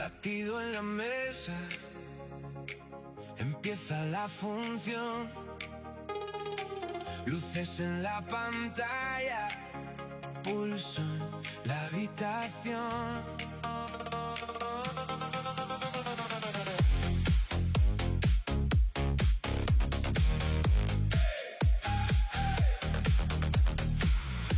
Latido en la mesa, empieza la función. Luces en la pantalla, pulso en la habitación.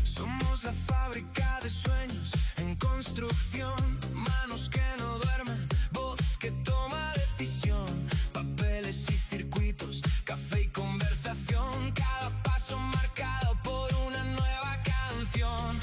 Somos la fábrica de sueños en construcción. Manos que no duermen, voz que toma decisión. Papeles y circuitos, café y conversación. Cada paso marcado por una nueva canción.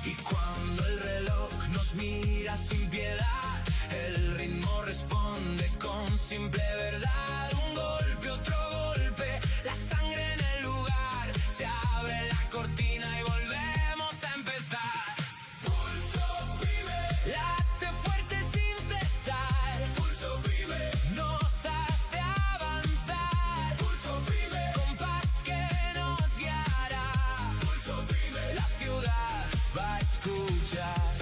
Y cuando el reloj nos mira sin piedad, el ritmo responde con simple verdad. Un golpe, otro golpe, la sangre en el lugar. Se abre la cortina y volvemos a empezar. Pulso Pyme, late fuerte sin cesar. Pulso Pyme, nos hace avanzar. Pulso Pyme, compás que nos guiará. Pulso Pyme, la ciudad va a escuchar.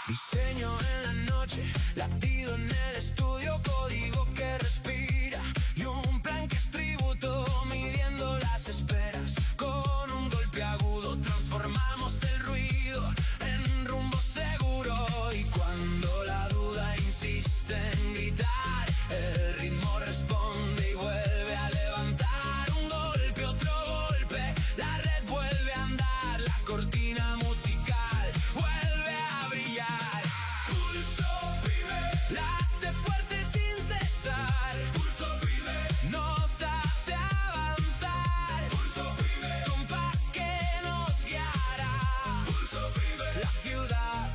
Diseño en la noche, latido en el estudio, código que respira y un plan que es tributo, midiendo las esperas. Con un golpe agudo transformamos el ruido en rumbo seguro. Y cuando la duda insiste en gritar, el ritmo responde y vuelve a levantar. Un golpe, otro golpe, la red vuelve a andar. La cortina musical vuelve a brillar. Pulso Pyme, late fuerte sin cesar. Pulso Pyme, nos hace avanzar. Pulso Pyme, compás que nos guiará. Pulso Pyme, la ciudad.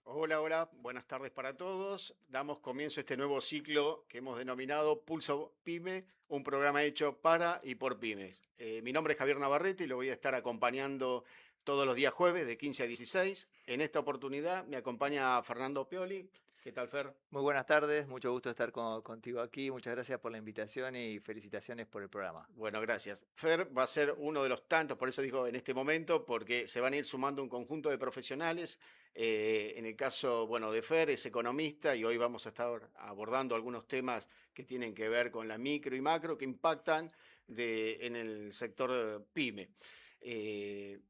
Hola, hola, buenas tardes para todos. Damos comienzo a este nuevo ciclo que hemos denominado Pulso Pyme, un programa hecho para y por pymes. Mi nombre es Javier Navarrete y lo voy a estar acompañando todos los días jueves de 15 a 16. En esta oportunidad me acompaña Fernando Pioli. ¿Qué tal, Fer? Muy buenas tardes, mucho gusto estar contigo aquí. Muchas gracias por la invitación y felicitaciones por el programa. Bueno, gracias. Fer va a ser uno de los tantos, por eso digo en este momento, porque se van a ir sumando un conjunto de profesionales. En el caso, bueno, de Fer es economista y hoy vamos a estar abordando algunos temas que tienen que ver con la micro y macro que impactan en el sector pyme.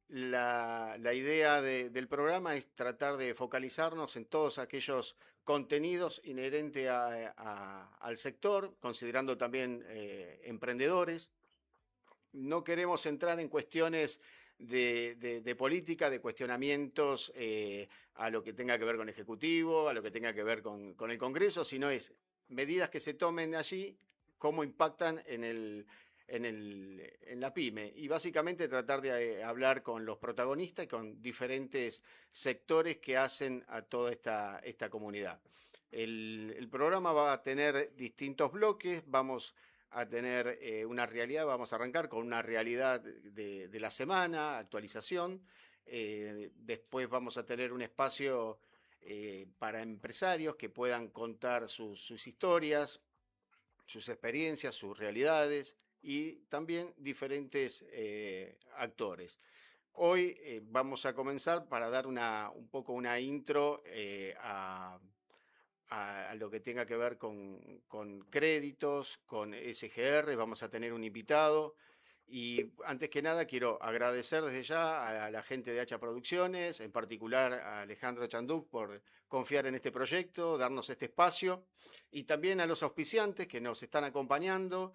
La idea del programa es tratar de focalizarnos en todos aquellos contenidos inherentes al sector, considerando también emprendedores. No queremos entrar en cuestiones de política, de cuestionamientos a lo que tenga que ver con Ejecutivo, a lo que tenga que ver con el Congreso, sino es medidas que se tomen allí, cómo impactan en la pyme. Y básicamente tratar de hablar con los protagonistas y con diferentes sectores que hacen a toda esta comunidad. El programa va a tener distintos bloques, vamos a tener una realidad, vamos a arrancar con una realidad de la semana, actualización, después vamos a tener un espacio para empresarios que puedan contar sus historias, sus experiencias, sus realidades y también diferentes actores. Hoy vamos a comenzar para dar un poco una intro a lo que tenga que ver con créditos, con SGR. Vamos a tener un invitado. Y antes que nada quiero agradecer desde ya a la gente de Hacha Producciones, en particular a Alejandro Chanduk por confiar en este proyecto, darnos este espacio, y también a los auspiciantes que nos están acompañando.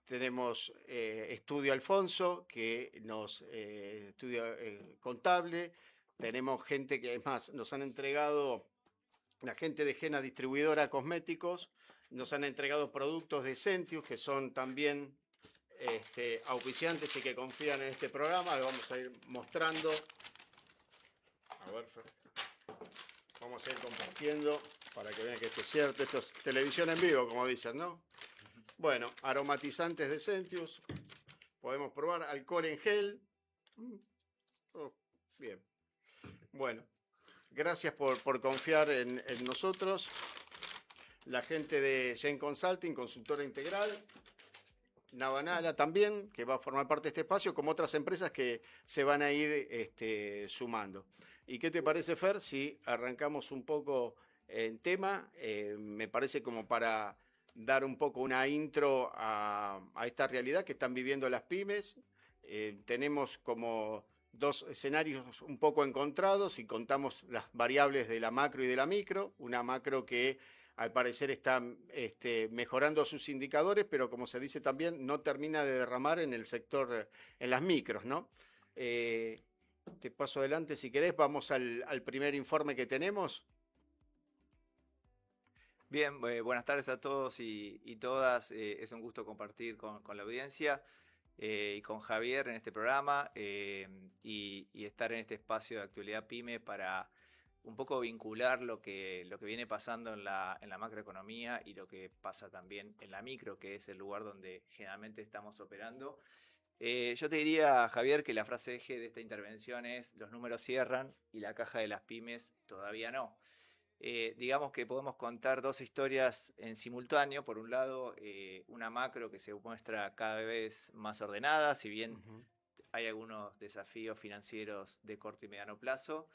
Tenemos Estudio Alfonso, que nos estudia contable. Tenemos gente que, es más, nos han entregado, la gente de Gena Distribuidora Cosméticos, nos han entregado productos de Sentius, que son también auspiciantes y que confían en este programa. Lo vamos a ir mostrando. A ver, Fer. Vamos a ir compartiendo para que vean que esto es cierto. Esto es televisión en vivo, como dicen, ¿no? Bueno, aromatizantes de Sentius. Podemos probar alcohol en gel. Oh, bien. Bueno, gracias por confiar en nosotros. La gente de Gen Consulting, consultora integral. Navanala también, que va a formar parte de este espacio, como otras empresas que se van a ir sumando. ¿Y qué te parece, Fer, si arrancamos un poco en tema? Me parece como para dar un poco una intro a esta realidad que están viviendo las pymes. Tenemos como dos escenarios un poco encontrados y contamos las variables de la macro y de la micro. Una macro que al parecer está mejorando sus indicadores, pero como se dice también, no termina de derramar en el sector, en las micros, ¿no? Te paso adelante si querés, vamos al primer informe que tenemos. Bien, buenas tardes a todos y todas. Es un gusto compartir con la audiencia y con Javier en este programa y estar en este espacio de actualidad PYME para un poco vincular lo que viene pasando en la macroeconomía y lo que pasa también en la micro, que es el lugar donde generalmente estamos operando. Yo te diría, Javier, que la frase eje de esta intervención es: los números cierran y la caja de las pymes todavía no. Digamos que podemos contar dos historias en simultáneo. Por un lado, una macro que se muestra cada vez más ordenada, si bien hay algunos desafíos financieros de corto y mediano plazo,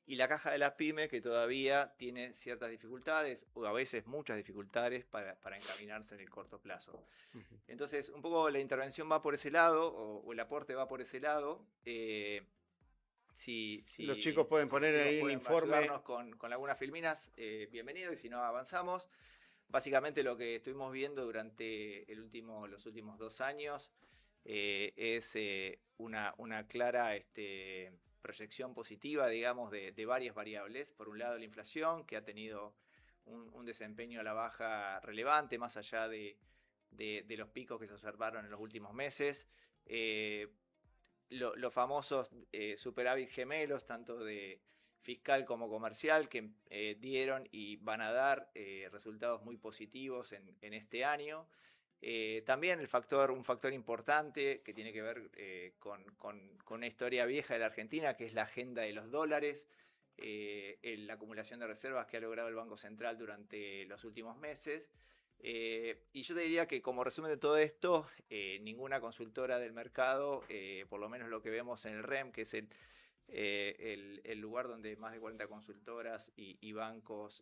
y la caja de las pymes que todavía tiene ciertas dificultades, o a veces muchas dificultades para encaminarse en el corto plazo. Entonces, un poco la intervención va por ese lado, o el aporte va por ese lado. Si los chicos pueden poner ahí el informe. Ayudarnos con algunas filminas, bienvenido, y si no, avanzamos. Básicamente lo que estuvimos viendo durante los últimos 2 años es una clara proyección positiva, digamos, de varias variables. Por un lado, la inflación, que ha tenido un desempeño a la baja relevante, más allá de los picos que se observaron en los últimos meses. Los famosos superávit gemelos, tanto de fiscal como comercial, que dieron y van a dar resultados muy positivos en este año. También un factor importante que tiene que ver con una historia vieja de la Argentina, que es la agenda de los dólares, la acumulación de reservas que ha logrado el Banco Central durante los últimos meses. Y yo te diría que, como resumen de todo esto, ninguna consultora del mercado, por lo menos lo que vemos en el REM, que es el lugar donde más de 40 consultoras y bancos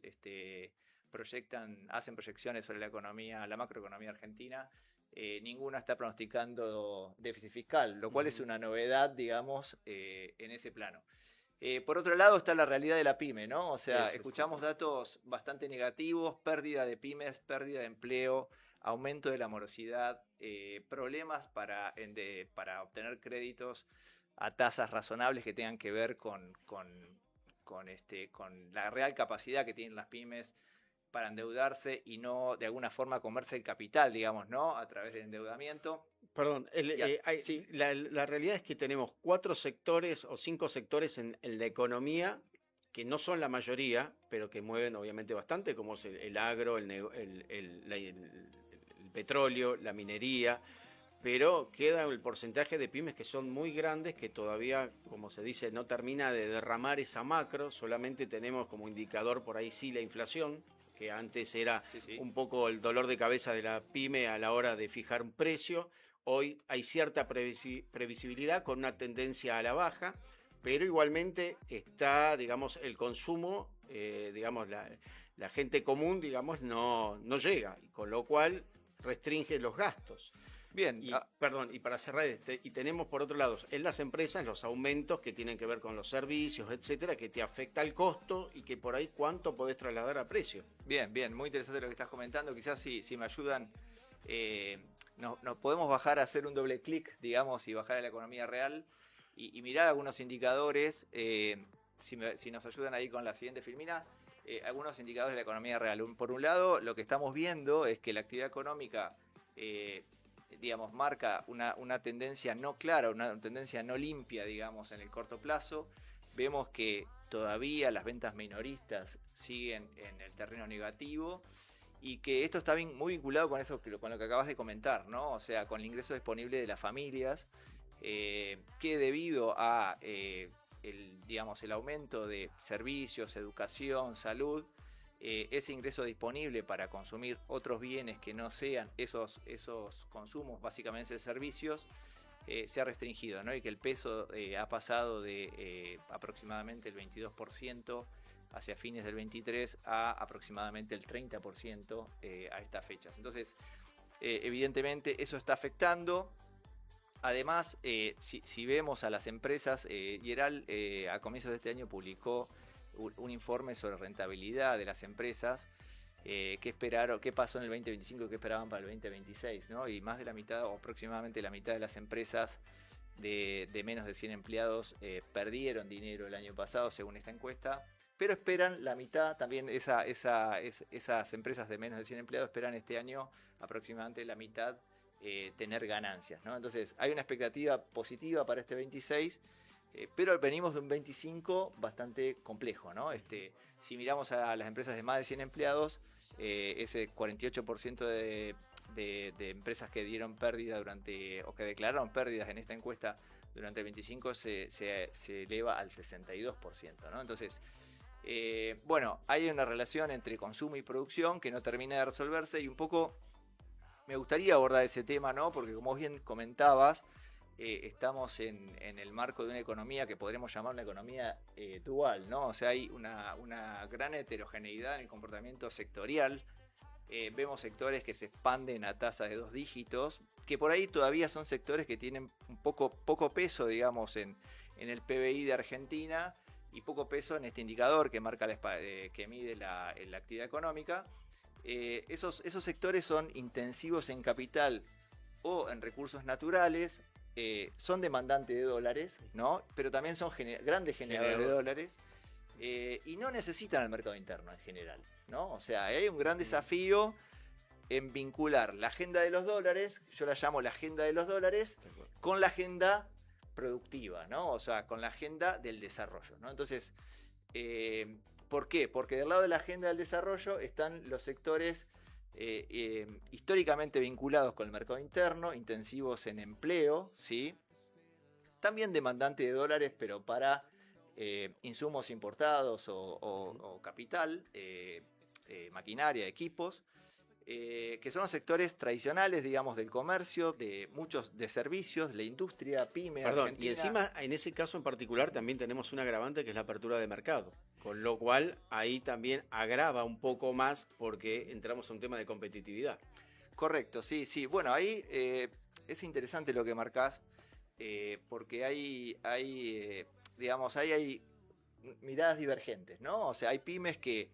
hacen proyecciones sobre la macroeconomía argentina, ninguna está pronosticando déficit fiscal, lo cual es una novedad, digamos, en ese plano. Por otro lado está la realidad de la pyme, ¿no? O sea, escuchamos datos bastante negativos: pérdida de pymes, pérdida de empleo, aumento de la morosidad, problemas para obtener créditos a tasas razonables que tengan que ver con la real capacidad que tienen las pymes para endeudarse y no de alguna forma comerse el capital, digamos, ¿no? A través del endeudamiento. Perdón, la realidad es que tenemos 4 sectores o 5 sectores en la economía que no son la mayoría, pero que mueven obviamente bastante, como es el agro, el petróleo, la minería, pero queda el porcentaje de pymes que son muy grandes, que todavía, como se dice, no termina de derramar esa macro. Solamente tenemos como indicador por ahí sí la inflación, que antes era un poco el dolor de cabeza de la pyme a la hora de fijar un precio. Hoy hay cierta previsibilidad con una tendencia a la baja, pero igualmente está, digamos, el consumo, digamos, la gente común, digamos, no llega, con lo cual restringe los gastos. Bien. Perdón, y para cerrar, y tenemos por otro lado en las empresas los aumentos que tienen que ver con los servicios, etcétera, que te afecta el costo y que por ahí cuánto podés trasladar a precio. Bien, muy interesante lo que estás comentando. Quizás si me ayudan, nos podemos bajar a hacer un doble clic, digamos, y bajar a la economía real y mirar algunos indicadores. Si nos ayudan ahí con la siguiente filmina, algunos indicadores de la economía real. Por un lado, lo que estamos viendo es que la actividad económica digamos, marca una tendencia no clara, una tendencia no limpia, digamos, en el corto plazo. Vemos que todavía las ventas minoristas siguen en el terreno negativo y que esto está muy vinculado con lo que acabas de comentar, ¿no? O sea, con el ingreso disponible de las familias, que debido a el aumento de servicios, educación, salud, ese ingreso disponible para consumir otros bienes que no sean esos consumos, básicamente servicios, se ha restringido, ¿no? Y que el peso ha pasado de aproximadamente el 22% hacia fines del 23 a aproximadamente el 30% a estas fechas. Entonces, evidentemente eso está afectando. Además, si vemos a las empresas, Yeral a comienzos de este año publicó un informe sobre rentabilidad de las empresas, qué pasó en el 2025 y qué esperaban para el 2026, ¿no? Y más de la mitad, o aproximadamente la mitad de las empresas de menos de 100 empleados perdieron dinero el año pasado, según esta encuesta, pero esperan la mitad, también esas empresas de menos de 100 empleados esperan este año aproximadamente la mitad tener ganancias, ¿no? Entonces hay una expectativa positiva para este 26, pero venimos de un 25 bastante complejo, ¿no? Si miramos a las empresas de más de 100 empleados, ese 48% de empresas que dieron pérdida o que declararon pérdidas en esta encuesta durante el 25 se eleva al 62%, ¿no? Entonces, bueno, hay una relación entre consumo y producción que no termina de resolverse, y un poco me gustaría abordar ese tema, ¿no? Porque como bien comentabas, estamos en el marco de una economía que podremos llamar una economía dual, ¿no? O sea, hay una gran heterogeneidad en el comportamiento sectorial. Vemos sectores que se expanden a tasas de 2 dígitos, que por ahí todavía son sectores que tienen un poco peso, digamos, en el PBI de Argentina, y poco peso en este indicador que marca que mide la actividad económica. Esos sectores son intensivos en capital o en recursos naturales, son demandantes de dólares, ¿no? Pero también son grandes generadores de dólares, y no necesitan el mercado interno en general, ¿no? O sea, hay un gran desafío en vincular la agenda de los dólares, yo la llamo la agenda de los dólares, con la agenda productiva, ¿no? O sea, con la agenda del desarrollo, ¿no? Entonces, ¿por qué? Porque del lado de la agenda del desarrollo están los sectores históricamente vinculados con el mercado interno, intensivos en empleo, ¿sí? También demandantes de dólares, pero para insumos importados o capital, maquinaria, equipos, que son los sectores tradicionales, digamos, del comercio, de muchos de servicios, la industria, pyme, Perdón, Argentina. y encima en ese caso en particular también tenemos un agravante que es la apertura de mercado, con lo cual ahí también agrava un poco más porque entramos a un tema de competitividad. Correcto, sí. Bueno, ahí es interesante lo que marcás, porque hay miradas divergentes, ¿no? O sea, hay pymes que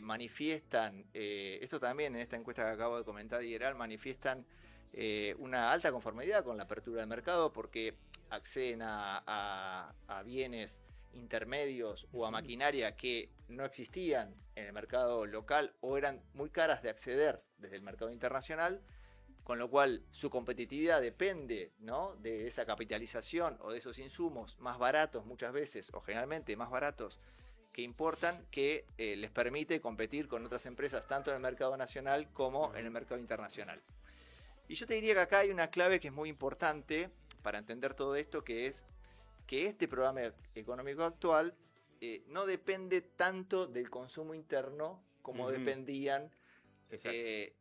manifiestan, esto también en esta encuesta que acabo de comentar, Yeral, manifiestan una alta conformidad con la apertura del mercado porque acceden a bienes intermedios o a maquinaria que no existían en el mercado local o eran muy caras de acceder desde el mercado internacional, con lo cual su competitividad depende, ¿no?, de esa capitalización o de esos insumos más baratos muchas veces, o generalmente más baratos, que importan, que les permite competir con otras empresas tanto en el mercado nacional como en el mercado internacional. Y yo te diría que acá hay una clave que es muy importante para entender todo esto, que es que este programa económico actual no depende tanto del consumo interno como dependían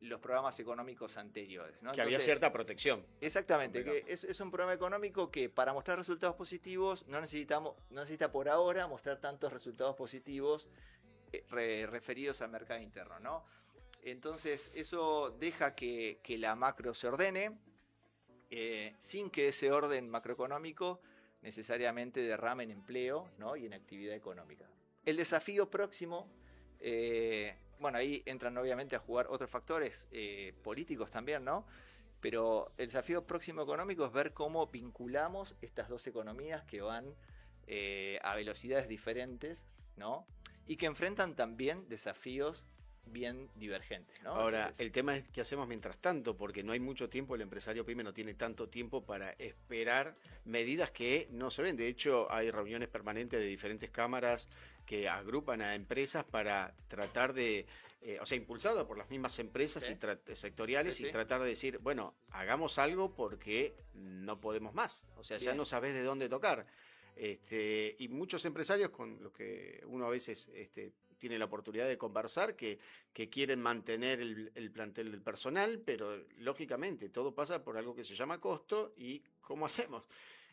los programas económicos anteriores, ¿no? Que había cierta protección. Exactamente, que es un programa económico que para mostrar resultados positivos no necesita por ahora mostrar tantos resultados positivos referidos al mercado interno, ¿no? Entonces eso deja que la macro se ordene, sin que ese orden macroeconómico necesariamente derrame en empleo, ¿no?, y en actividad económica. El desafío próximo, bueno, ahí entran obviamente a jugar otros factores políticos también, ¿no? Pero el desafío próximo económico es ver cómo vinculamos estas dos economías que van a velocidades diferentes, ¿no? Y que enfrentan también desafíos bien divergentes, ¿no? Ahora, Entonces, el tema es qué hacemos mientras tanto, porque no hay mucho tiempo, el empresario pyme no tiene tanto tiempo para esperar medidas que no se ven. De hecho, hay reuniones permanentes de diferentes cámaras que agrupan a empresas para tratar de, o sea, impulsado por las mismas empresas Sí. y sectoriales, Sí. y tratar de decir, bueno, hagamos algo porque no podemos más. O sea, ya Bien. no sabés de dónde tocar. Y muchos empresarios con los que uno a veces tiene la oportunidad de conversar, que quieren mantener el plantel del personal, pero lógicamente todo pasa por algo que se llama costo y ¿cómo hacemos?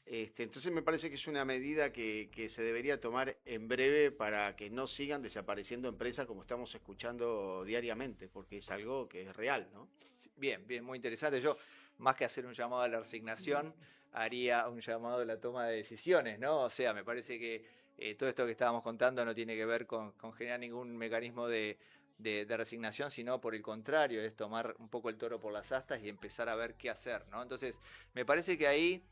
Entonces me parece que es una medida que se debería tomar en breve para que no sigan desapareciendo empresas como estamos escuchando diariamente, porque es algo que es real, ¿no? Bien, muy interesante. Yo, más que hacer un llamado a la resignación, haría un llamado a la toma de decisiones, ¿no? O sea, me parece que todo esto que estábamos contando no tiene que ver con generar ningún mecanismo de resignación, sino por el contrario, es tomar un poco el toro por las astas y empezar a ver qué hacer, ¿no? Entonces, me parece que ahí,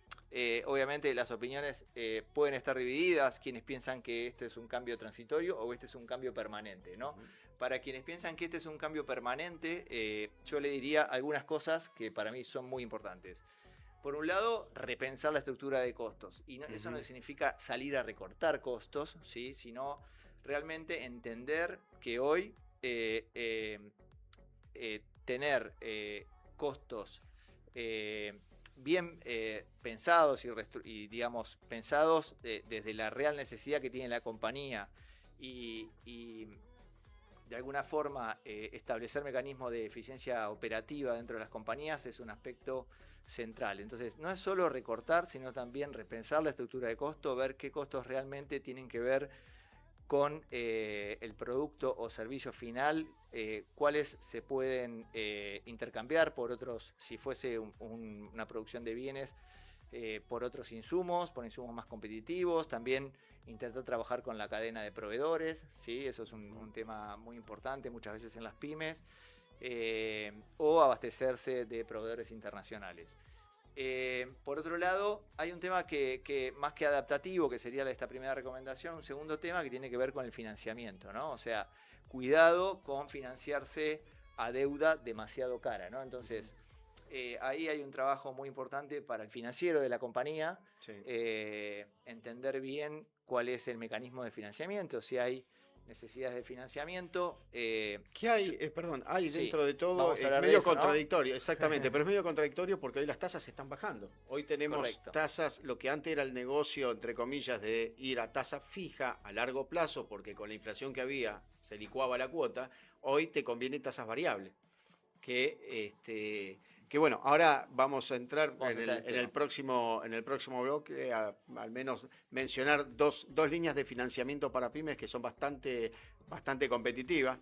obviamente, las opiniones pueden estar divididas, quienes piensan que este es un cambio transitorio o este es un cambio permanente, ¿no? Para quienes piensan que este es un cambio permanente, yo le diría algunas cosas que para mí son muy importantes. Por un lado, repensar la estructura de costos. Y no, eso no significa salir a recortar costos, ¿sí? Sino realmente entender que hoy tener costos bien pensados y digamos, pensados desde la real necesidad que tiene la compañía y de alguna forma establecer mecanismos de eficiencia operativa dentro de las compañías es un aspecto central. Entonces, no es solo recortar, sino también repensar la estructura de costo, ver qué costos realmente tienen que ver con el producto o servicio final, cuáles se pueden intercambiar por otros, si fuese una producción de bienes, por otros insumos, por insumos más competitivos. También intentar trabajar con la cadena de proveedores, ¿sí? Eso es un tema muy importante muchas veces en las pymes, o abastecerse de proveedores internacionales. Por otro lado, hay un tema que más que adaptativo, que sería esta primera recomendación, un segundo tema que tiene que ver con el financiamiento, ¿no? O sea, cuidado con financiarse a deuda demasiado cara, ¿no? Entonces, ahí hay un trabajo muy importante para el financiero de la compañía, sí. Entender bien cuál es el mecanismo de financiamiento, si hay necesidades de financiamiento. ¿Qué hay? Perdón, hay dentro sí, de todo, es medio de eso, contradictorio, ¿no? Exactamente, pero es medio contradictorio porque hoy las tasas están bajando. Hoy tenemos Correcto. tasas, lo que antes era el negocio, entre comillas, de ir a tasa fija a largo plazo, porque con la inflación que había se licuaba la cuota, hoy te conviene tasas variables. Que bueno, ahora vamos a entrar en el próximo bloque, al menos mencionar dos líneas de financiamiento para pymes que son bastante competitivas.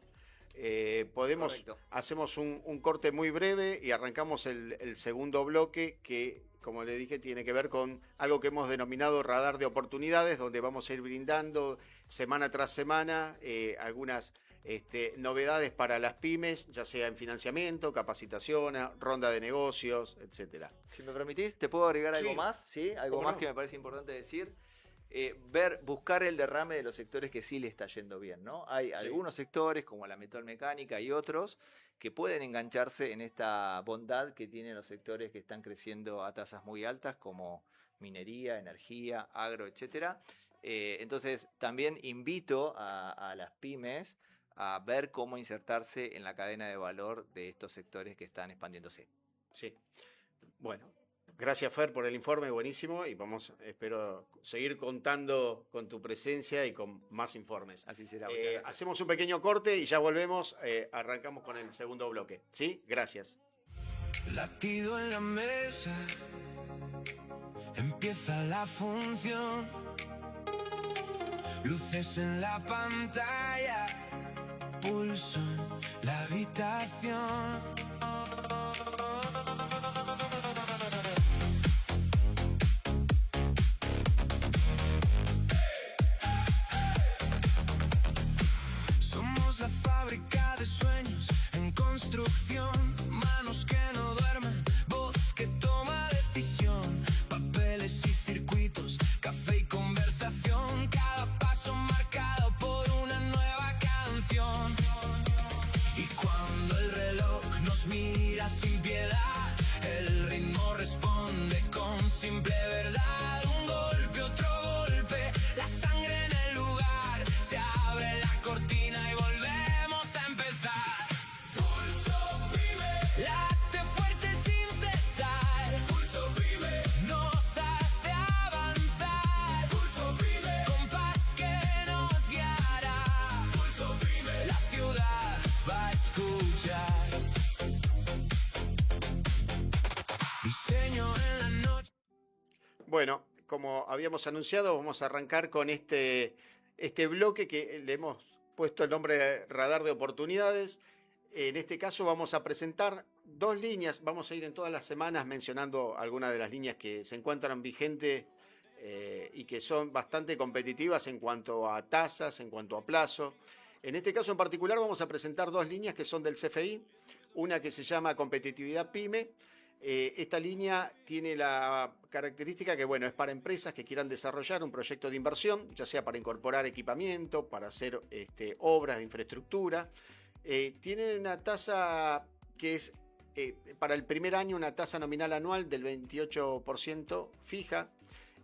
Hacemos un corte muy breve y arrancamos el segundo bloque que, como le dije, tiene que ver con algo que hemos denominado radar de oportunidades, donde vamos a ir brindando semana tras semana algunas novedades para las pymes, ya sea en financiamiento, capacitación, ronda de negocios, etcétera. Si me permitís, ¿te puedo agregar algo más? ¿Sí? Algo más no? Que me parece importante decir. Buscar el derrame de los sectores que sí le está yendo bien, ¿no? Hay algunos sectores, como la metalmecánica y otros, que pueden engancharse en esta bondad que tienen los sectores que están creciendo a tasas muy altas, como minería, energía, agro, etcétera. Entonces, también invito a las pymes a ver cómo insertarse en la cadena de valor de estos sectores que están expandiéndose. Sí. Bueno, gracias Fer por el informe, buenísimo, y espero seguir contando con tu presencia y con más informes. Así será. Hacemos un pequeño corte y ya volvemos, arrancamos con el segundo bloque. ¿Sí? Gracias. Latido en la mesa, empieza la función, luces en la pantalla, pulso en la habitación. Somos la fábrica de sueños en construcción, manos que no duermen, voz que toma decisión, papeles y circuitos, café y conversación, cada paso marcado por una nueva canción. Y cuando el reloj nos Bueno, como habíamos anunciado, vamos a arrancar con este bloque que le hemos puesto el nombre de Radar de Oportunidades. En este caso vamos a presentar dos líneas, vamos a ir en todas las semanas mencionando algunas de las líneas que se encuentran vigentes y que son bastante competitivas en cuanto a tasas, en cuanto a plazo. En este caso en particular vamos a presentar dos líneas que son del CFI, una que se llama Competitividad PYME. Esta línea tiene la característica que, bueno, es para empresas que quieran desarrollar un proyecto de inversión, ya sea para incorporar equipamiento, para hacer obras de infraestructura. Tienen una tasa que es, para el primer año, una tasa nominal anual del 28% fija,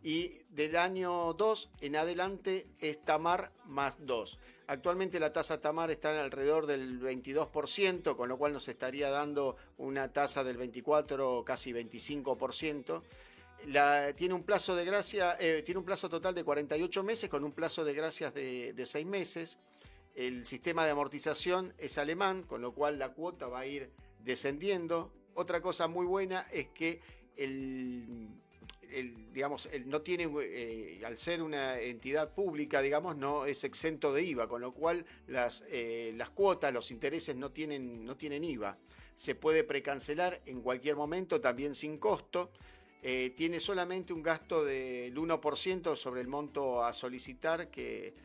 y del año 2 en adelante es TAMAR más 2. Actualmente la tasa TAMAR está alrededor del 22%, con lo cual nos estaría dando una tasa del 24, casi 25%. Tiene un plazo de gracia, tiene un plazo total de 48 meses con un plazo de gracias de 6 meses. El sistema de amortización es alemán, con lo cual la cuota va a ir descendiendo. Otra cosa muy buena es que no tiene, al ser una entidad pública, digamos, no es exento de IVA, con lo cual las cuotas, los intereses no tienen IVA. Se puede precancelar en cualquier momento, también sin costo. Tiene solamente un gasto del 1% sobre el monto a solicitar, que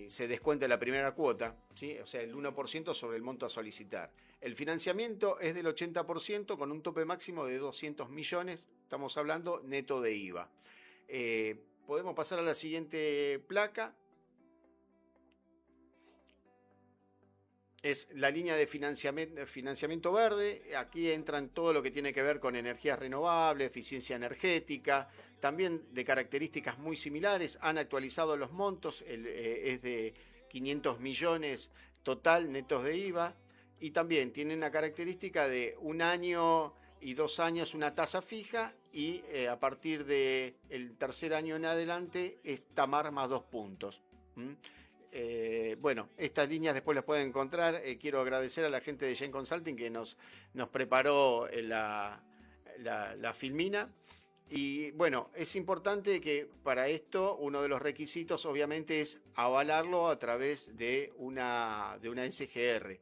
se descuenta la primera cuota, ¿sí? O sea, el 1% sobre el monto a solicitar. El financiamiento es del 80% con un tope máximo de 200 millones, estamos hablando neto de IVA. Podemos pasar a la siguiente placa. Es la línea de financiamiento verde. Aquí entran todo lo que tiene que ver con energías renovables, eficiencia energética, también de características muy similares. Han actualizado los montos, es de 500 millones total netos de IVA, y también tiene una característica de 1 año y 2 años una tasa fija, y a partir del tercer año en adelante es TAMAR más 2 puntos. Bueno, estas líneas después las pueden encontrar. Quiero agradecer a la gente de Gen Consulting que nos preparó la filmina. Y bueno, es importante que para esto uno de los requisitos obviamente es avalarlo a través de una SGR.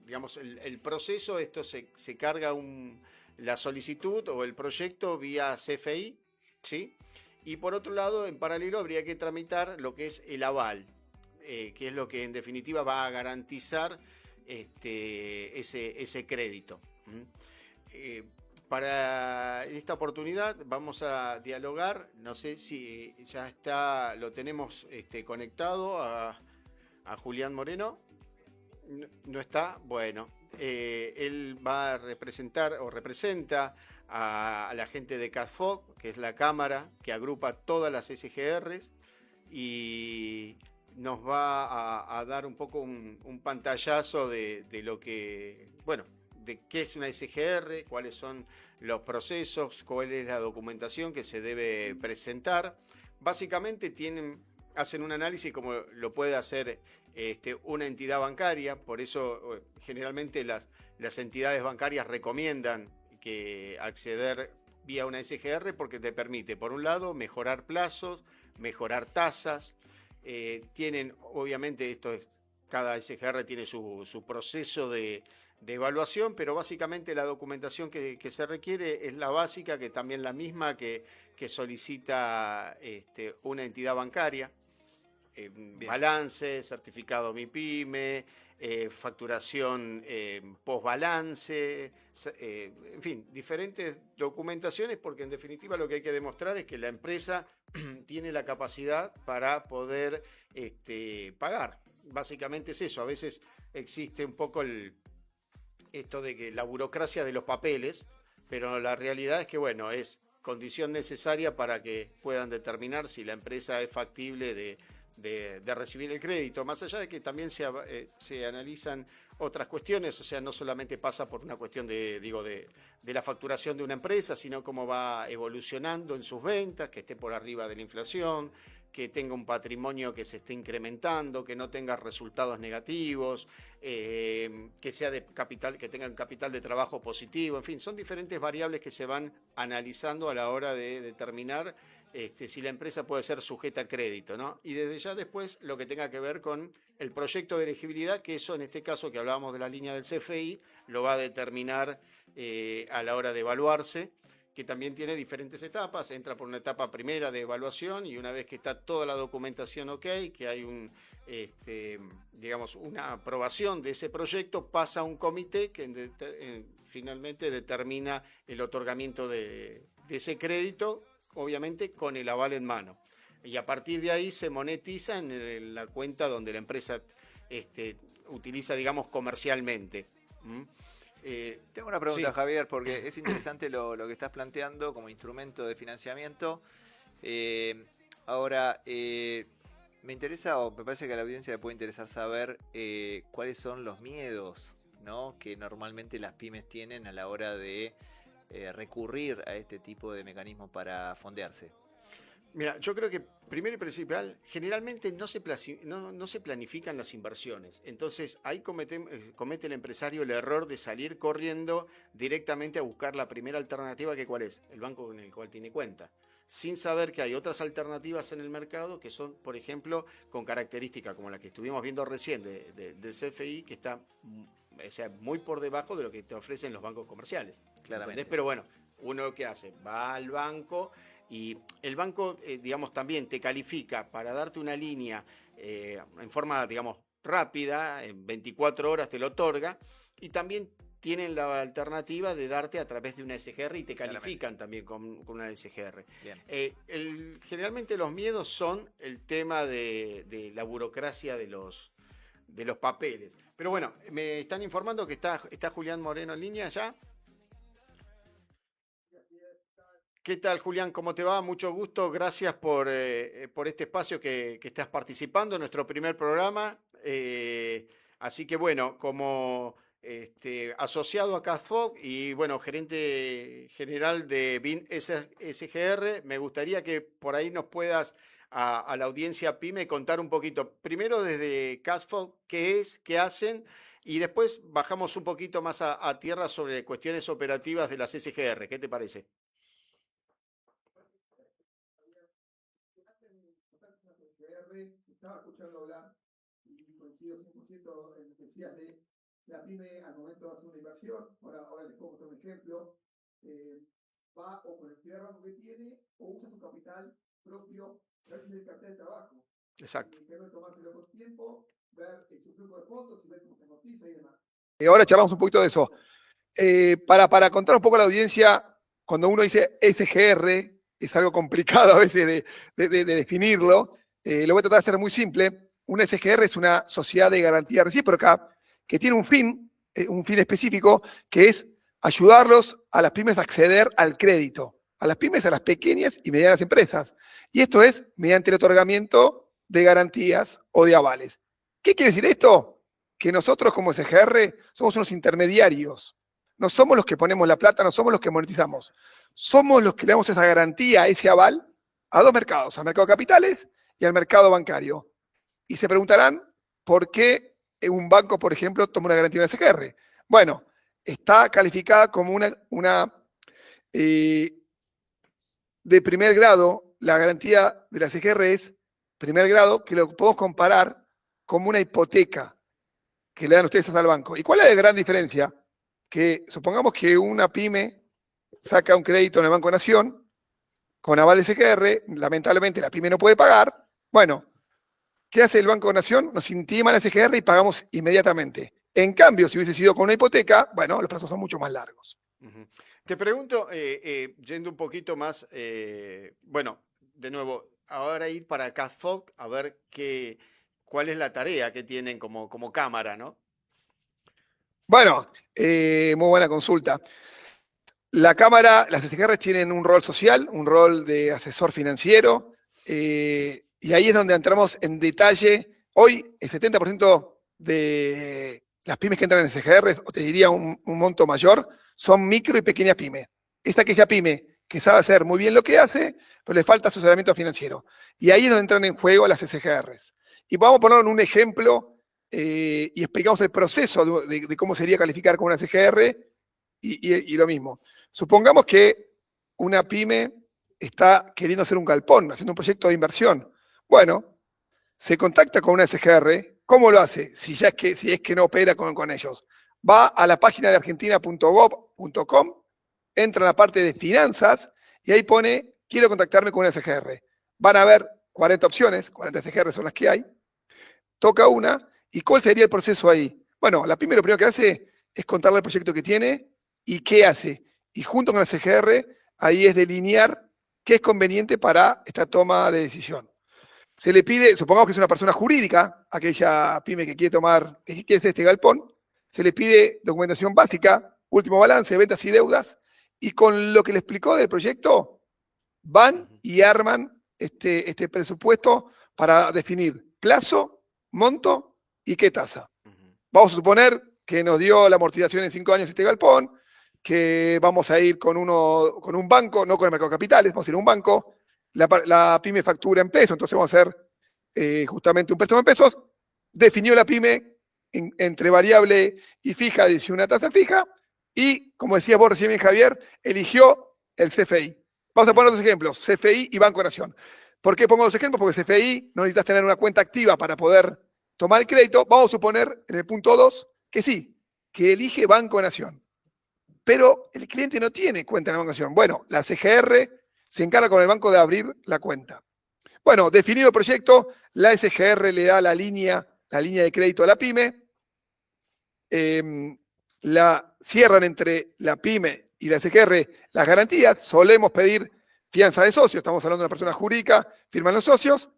Digamos, el proceso, esto se carga la solicitud o el proyecto vía CFI, ¿sí? Y por otro lado, en paralelo, habría que tramitar lo que es el aval, que es lo que en definitiva va a garantizar ese crédito. Para esta oportunidad vamos a dialogar, no sé si ya lo tenemos conectado a Julián Moreno. ¿No está? Bueno, él va a representar o representa a la gente de CASFOC, que es la cámara que agrupa todas las SGRs, y nos va a dar un poco un pantallazo de lo que, bueno, de qué es una SGR, cuáles son los procesos, cuál es la documentación que se debe presentar. Básicamente hacen un análisis como lo puede hacer una entidad bancaria, por eso generalmente las entidades bancarias recomiendan que acceder vía una SGR, porque te permite, por un lado, mejorar plazos, mejorar tasas. Tienen, obviamente, cada SGR tiene su proceso de evaluación, pero básicamente la documentación que se requiere es la básica, que también la misma que solicita una entidad bancaria. Balance, certificado MIPYME, facturación post-balance, en fin, diferentes documentaciones, porque en definitiva lo que hay que demostrar es que la empresa tiene la capacidad para poder pagar. Básicamente es eso. A veces existe un poco esto de que la burocracia de los papeles, pero la realidad es que, bueno, es condición necesaria para que puedan determinar si la empresa es factible de recibir el crédito, más allá de que también se analizan otras cuestiones. O sea, no solamente pasa por una cuestión de la facturación de una empresa, sino cómo va evolucionando en sus ventas, que esté por arriba de la inflación, que tenga un patrimonio que se esté incrementando, que no tenga resultados negativos, que sea de capital, que tenga un capital de trabajo positivo, en fin, son diferentes variables que se van analizando a la hora de determinar si la empresa puede ser sujeta a crédito, ¿no? Y desde ya después lo que tenga que ver con el proyecto de elegibilidad, que eso en este caso que hablábamos de la línea del CFI, lo va a determinar a la hora de evaluarse, que también tiene diferentes etapas. Entra por una etapa primera de evaluación y una vez que está toda la documentación ok, que hay digamos, una aprobación de ese proyecto, pasa a un comité que finalmente determina el otorgamiento de ese crédito, obviamente con el aval en mano. Y a partir de ahí se monetiza en la cuenta donde la empresa utiliza, digamos, comercialmente. Tengo una pregunta, Sí. Javier, porque es interesante lo que estás planteando como instrumento de financiamiento. Ahora, me interesa, o me parece que a la audiencia le puede interesar saber cuáles son los miedos, ¿no?, que normalmente las pymes tienen a la hora de recurrir a este tipo de mecanismos para fondearse. Mira, yo creo que primero y principal, generalmente no se planifican las inversiones. Entonces, ahí comete el empresario el error de salir corriendo directamente a buscar la primera alternativa, que ¿cuál es? El banco con el cual tiene cuenta, sin saber que hay otras alternativas en el mercado que son, por ejemplo, con características como la que estuvimos viendo recién del CFI, que está muy por debajo de lo que te ofrecen los bancos comerciales. Claramente. ¿Entendés? Pero bueno, uno ¿qué hace? Va al banco y el banco, digamos, también te califica para darte una línea en forma, digamos, rápida, en 24 horas te lo otorga, y también tienen la alternativa de darte a través de una SGR y te califican también con una SGR. Generalmente los miedos son el tema de la burocracia de los papeles. Pero bueno, me están informando que está Julián Moreno en línea ya. ¿Qué tal, Julián? ¿Cómo te va? Mucho gusto. Gracias por este espacio que estás participando en nuestro primer programa. Así que bueno, como asociado a CASFOG y bueno, gerente general de BIN SGR, me gustaría que por ahí nos puedas a la audiencia PYME contar un poquito, primero desde CASFOG, qué es, qué hacen, y después bajamos un poquito más a tierra sobre cuestiones operativas de las SGR. ¿Qué te parece? Estaba escuchando hablar y coincido 100% en lo que decías de la pyme al momento de hacer una inversión. Ahora les puedo mostrar un ejemplo. Va o con el primer banco que tiene o usa su capital propio, ver si es el capital de trabajo. Exacto. Debe tomárselo con tiempo, ver su flujo de fondos y ver cómo se amortiza y demás. Ahora charlamos un poquito de eso. Para contar un poco a la audiencia, cuando uno dice SGR, es algo complicado a veces de definirlo. Lo voy a tratar de hacer muy simple. Una SGR es una sociedad de garantía recíproca que tiene un fin específico, que es ayudarlos a las pymes a acceder al crédito, a las pymes, a las pequeñas y medianas empresas. Y esto es mediante el otorgamiento de garantías o de avales. ¿Qué quiere decir esto? Que nosotros como SGR somos unos intermediarios. No somos los que ponemos la plata, no somos los que monetizamos. Somos los que le damos esa garantía, ese aval, a dos mercados, al mercado de capitales y al mercado bancario. Y se preguntarán por qué un banco, por ejemplo, toma una garantía de una SGR. Bueno, está calificada como una de primer grado. La garantía de la SGR es primer grado, que lo podemos comparar como una hipoteca que le dan ustedes al banco. ¿Y cuál es la gran diferencia? Que supongamos que una pyme saca un crédito en el Banco Nación con aval de SGR, lamentablemente la pyme no puede pagar. Bueno, ¿qué hace el Banco Nación? Nos intima la SGR y pagamos inmediatamente. En cambio, si hubiese sido con una hipoteca, bueno, los plazos son mucho más largos. Uh-huh. Te pregunto, yendo un poquito más, bueno, de nuevo, ahora ir para CASFOG a ver cuál es la tarea que tienen como cámara, ¿no? Bueno, muy buena consulta. La Cámara, las SGR tienen un rol social, un rol de asesor financiero, y ahí es donde entramos en detalle. Hoy el 70% de las pymes que entran en SGR, o te diría un monto mayor, son micro y pequeñas pymes. Es aquella pyme que sabe hacer muy bien lo que hace, pero le falta asesoramiento financiero. Y ahí es donde entran en juego las SGRs. Y vamos a poner un ejemplo y explicamos el proceso de cómo sería calificar como una SGR y lo mismo. Supongamos que una pyme está queriendo hacer un galpón, haciendo un proyecto de inversión. Bueno, se contacta con una SGR. ¿Cómo lo hace? Si es que no opera con ellos. Va a la página de argentina.gov.com, entra en la parte de finanzas y ahí pone, quiero contactarme con una SGR. Van a haber 40 opciones, 40 SGR son las que hay. Toca una, ¿y cuál sería el proceso ahí? Bueno, la pyme lo primero que hace es contarle el proyecto que tiene y qué hace. Y junto con la SGR, ahí es delinear qué es conveniente para esta toma de decisión. Se le pide, supongamos que es una persona jurídica, aquella pyme que quiere hacer este galpón, se le pide documentación básica, último balance, ventas y deudas, y con lo que le explicó del proyecto, van y arman este presupuesto para definir plazo, monto y qué tasa. Vamos a suponer que nos dio la amortización en 5 años este galpón, que vamos a ir con un banco, no con el mercado de capitales, vamos a ir a un banco, la pyme factura en pesos, entonces vamos a hacer justamente un préstamo en pesos, definió la pyme entre variable y fija, decidió una tasa fija, y como decías vos recién bien, Javier, eligió el CFI. Vamos a poner dos ejemplos, CFI y Banco Nación. ¿Por qué pongo dos ejemplos? Porque CFI no necesitas tener una cuenta activa para poder tomar el crédito. Vamos a suponer en el punto 2 que sí, que elige Banco Nación. Pero el cliente no tiene cuenta en el Banco Nación. Bueno, la SGR se encarga con el banco de abrir la cuenta. Bueno, definido el proyecto, la SGR le da la línea de crédito a la pyme, la cierran entre la pyme y la SGR las garantías, solemos pedir fianza de socios, estamos hablando de una persona jurídica, firman los socios,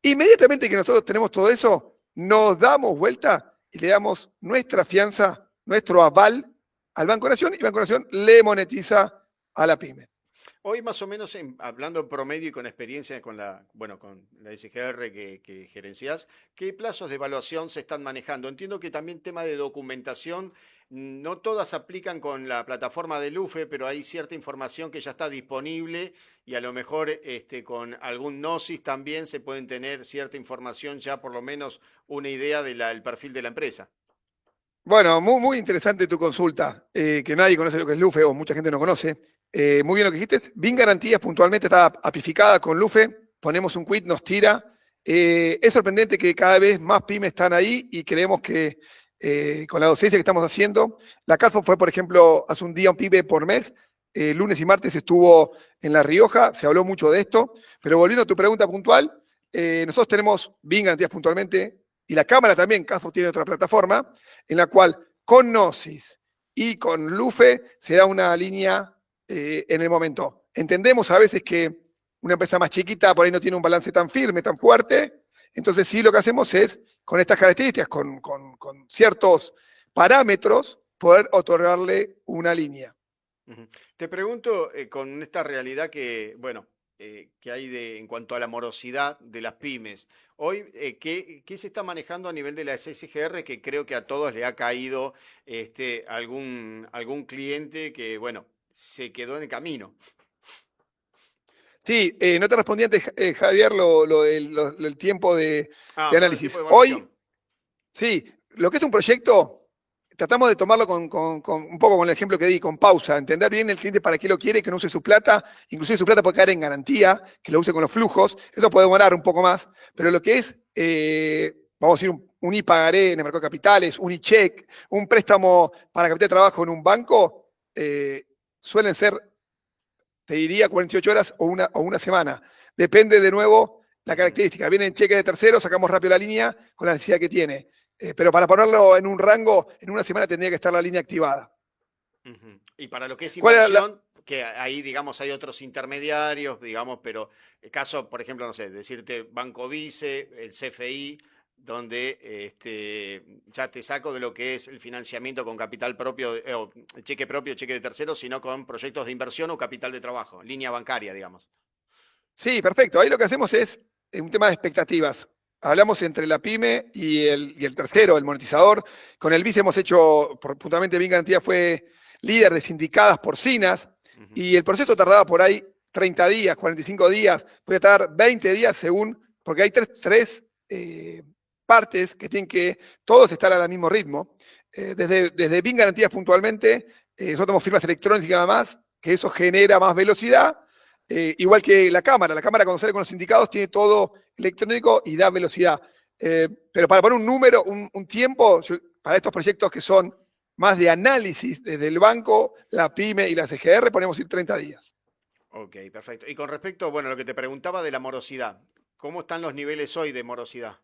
inmediatamente que nosotros tenemos todo eso, nos damos vuelta y le damos nuestra fianza, nuestro aval al Banco Nación, y Banco Nación le monetiza a la pyme. Hoy más o menos, hablando en promedio y con experiencia con la SGR que gerenciás, ¿qué plazos de evaluación se están manejando? Entiendo que también tema de documentación, no todas aplican con la plataforma del UFE, pero hay cierta información que ya está disponible y a lo mejor con algún Gnosis también se pueden tener cierta información, ya por lo menos una idea del perfil de la empresa. Bueno, muy interesante tu consulta, que nadie conoce lo que es LUFE o mucha gente no conoce. Muy bien lo que dijiste. BIN Garantías puntualmente está apificada con LUFE, ponemos un quit, nos tira. Es sorprendente que cada vez más pymes están ahí y creemos que con la docencia que estamos haciendo, la CASFO fue, por ejemplo, hace un día un pyme por mes, lunes y martes estuvo en La Rioja, se habló mucho de esto, pero volviendo a tu pregunta puntual, nosotros tenemos BIN Garantías puntualmente, y la Cámara también, CASFO tiene otra plataforma, en la cual con Gnosis y con LUFE se da una línea en el momento. Entendemos a veces que una empresa más chiquita por ahí no tiene un balance tan firme, tan fuerte, entonces sí lo que hacemos es, con estas características, con ciertos parámetros, poder otorgarle una línea. Te pregunto, con esta realidad que hay en cuanto a la morosidad de las pymes, hoy, ¿qué se está manejando a nivel de la SGR? Que creo que a todos le ha caído algún cliente que, se quedó en el camino. Sí, no te respondí antes, Javier, el tiempo de análisis. Tiempo de hoy, sí, lo que es un proyecto, tratamos de tomarlo un poco con el ejemplo que di, con pausa, entender bien el cliente para qué lo quiere, que no use su plata, inclusive su plata puede caer en garantía, que lo use con los flujos, eso puede demorar un poco más, pero lo que es, vamos a decir, un ipagaré en el mercado de capitales, un iCheck, un préstamo para capital de trabajo en un banco, suelen ser, te diría, 48 horas o una semana. Depende de nuevo la característica. Viene en cheque de tercero, sacamos rápido la línea con la necesidad que tiene. Pero para ponerlo en un rango, en una semana tendría que estar la línea activada. Y para lo que es inversión, que ahí, digamos, hay otros intermediarios, digamos, pero el caso, por ejemplo, no sé, decirte Banco Vice, el CFI, donde ya te saco de lo que es el financiamiento con capital propio, cheque propio, cheque de tercero, sino con proyectos de inversión o capital de trabajo, línea bancaria, digamos. Sí, perfecto. Ahí lo que hacemos es un tema de expectativas. Hablamos entre la pyme y el tercero, el monetizador. Con el Vice hemos hecho, puntualmente BIN Garantía fue líder de sindicadas porcinas. Ujú. y el proceso tardaba por ahí 30 días, 45 días, puede tardar 20 días según, porque hay tres partes que tienen que todos estar al mismo ritmo. Desde BIM Garantías puntualmente, nosotros tenemos firmas electrónicas y nada más, que eso genera más velocidad, igual que la cámara cuando sale con los sindicatos tiene todo electrónico y da velocidad. Pero para poner un número, un tiempo, para estos proyectos que son más de análisis desde el banco, la PYME y la CGR, ponemos ir 30 días. Ok, perfecto. Y con respecto, bueno, lo que te preguntaba de la morosidad, ¿cómo están los niveles hoy de morosidad?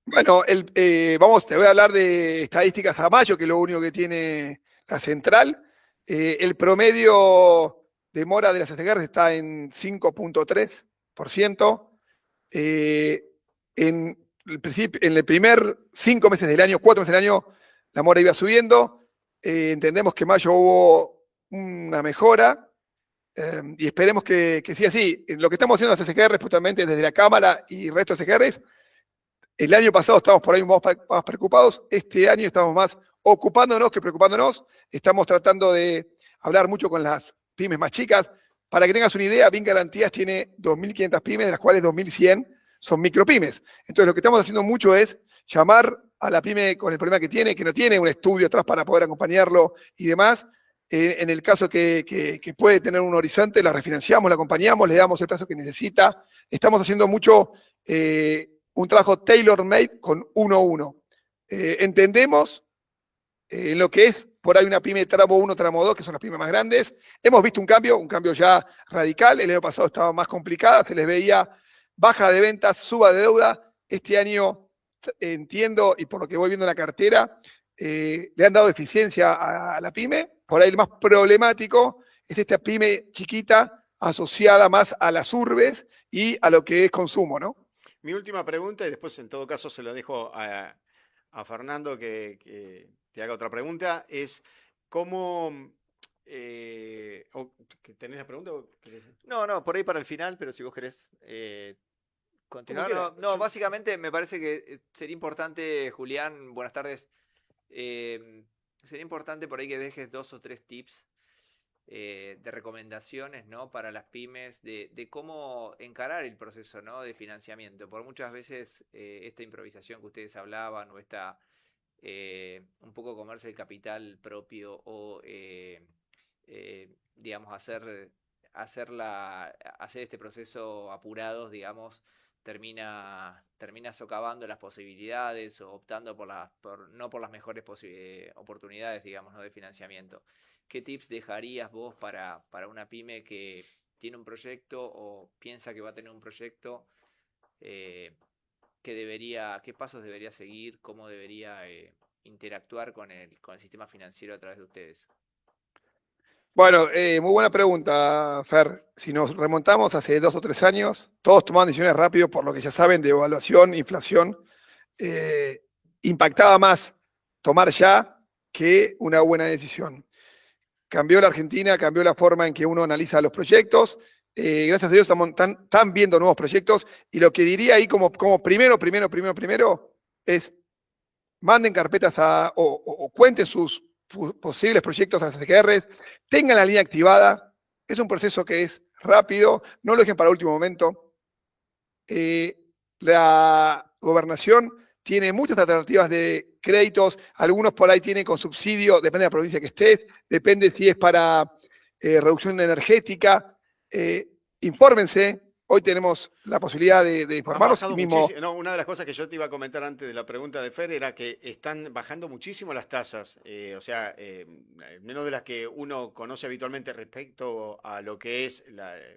Bueno, te voy a hablar de estadísticas a mayo, que es lo único que tiene la central. El promedio de mora de las CGR está en 5.3%. En el primer 5 meses del año, 4 meses del año, la mora iba subiendo. Entendemos que en mayo hubo una mejora. Y esperemos que siga así. Lo que estamos haciendo las SGR, justamente desde la Cámara y el resto de SGRs, el año pasado estábamos por ahí más preocupados, este año estamos más ocupándonos que preocupándonos. Estamos tratando de hablar mucho con las pymes más chicas. Para que tengas una idea, BIM Garantías tiene 2.500 pymes, de las cuales 2.100 son micropymes. Entonces lo que estamos haciendo mucho es llamar a la pyme con el problema que no tiene un estudio atrás para poder acompañarlo y demás. En el caso que puede tener un horizonte, la refinanciamos, la acompañamos, le damos el plazo que necesita. Estamos haciendo mucho un trabajo tailor-made con 1-1. Entendemos lo que es por ahí una pyme tramo 1, tramo 2, que son las pymes más grandes. Hemos visto un cambio ya radical. El año pasado estaba más complicada, se les veía baja de ventas, suba de deuda. Este año entiendo, y por lo que voy viendo en la cartera, le han dado eficiencia a la pyme. Por ahí el más problemático es esta pyme chiquita asociada más a las urbes y a lo que es consumo, ¿no? Mi última pregunta, y después en todo caso se lo dejo a Fernando que te haga otra pregunta, es cómo... ¿tenés la pregunta? No, por ahí para el final, pero si vos querés Como continuar. quiera. No, básicamente me parece que sería importante, Julián, buenas tardes. Sería importante por ahí que dejes 2 o 3 tips de recomendaciones, ¿no? Para las pymes de cómo encarar el proceso, ¿no? De financiamiento. Por muchas veces esta improvisación que ustedes hablaban o esta un poco comerse el capital propio o digamos hacer este proceso apurados, digamos, termina socavando las posibilidades o optando no por las mejores oportunidades, digamos, ¿no? De financiamiento. ¿Qué tips dejarías vos para una pyme que tiene un proyecto o piensa que va a tener un proyecto? ¿Qué pasos debería seguir? ¿Cómo debería interactuar con el sistema financiero a través de ustedes? Bueno, muy buena pregunta, Fer. Si nos remontamos hace 2 o 3 años, todos tomaban decisiones rápido por lo que ya saben de evaluación, inflación. Impactaba más tomar ya que una buena decisión. Cambió la Argentina, cambió la forma en que uno analiza los proyectos. Gracias a Dios están viendo nuevos proyectos. Y lo que diría ahí como primero es manden carpetas o cuenten sus posibles proyectos a las SGRs, tengan la línea activada. Es un proceso que es rápido, no lo dejen para el último momento. La gobernación tiene muchas alternativas de créditos, algunos por ahí tienen con subsidio, depende de la provincia que estés, depende si es para reducción energética. Infórmense. Hoy tenemos la posibilidad de informarnos. Han bajado muchísimo. No, una de las cosas que yo te iba a comentar antes de la pregunta de Fer era que están bajando muchísimo las tasas, menos de las que uno conoce habitualmente respecto a lo que es,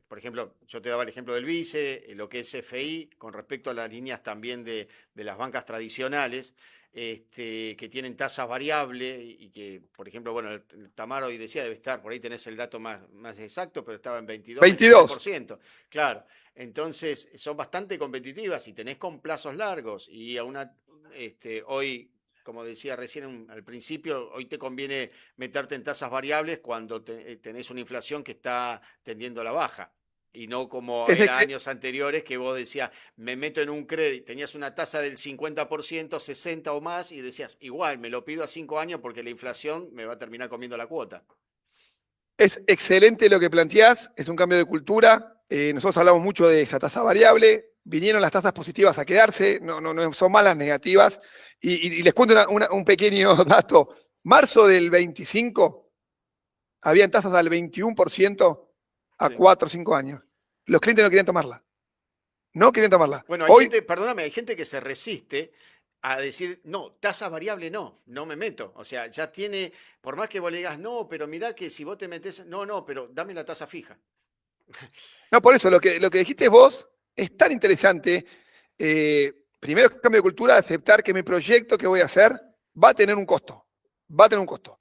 por ejemplo, yo te daba el ejemplo del Vice, lo que es FI, con respecto a las líneas también de las bancas tradicionales. Que tienen tasas variables y que, por ejemplo, bueno, el Tamar hoy decía debe estar, por ahí tenés el dato más exacto, pero estaba en 22. 23%. Claro, entonces son bastante competitivas y tenés con plazos largos y hoy, como decía recién al principio, hoy te conviene meterte en tasas variables cuando tenés una inflación que está tendiendo a la baja. Y no como era años anteriores que vos decías, me meto en un crédito, tenías una tasa del 50%, 60% o más, y decías, igual, me lo pido a 5 años porque la inflación me va a terminar comiendo la cuota. Es excelente lo que planteás, es un cambio de cultura. Nosotros hablamos mucho de esa tasa variable, vinieron las tasas positivas a quedarse, no son malas, negativas. Y les cuento un pequeño dato. Marzo del 25, habían tasas al 21% a Sí. 4 o 5 años. Los clientes no querían tomarla. No querían tomarla. Bueno, hay Hoy, gente, perdóname, hay gente que se resiste a decir, no, tasa variable no me meto. O sea, ya tiene, por más que vos le digas, no, pero mirá que si vos te metés, no, pero dame la tasa fija. no, por eso, lo que dijiste vos es tan interesante. Primero, cambio de cultura, aceptar que mi proyecto que voy a hacer va a tener un costo. Va a tener un costo.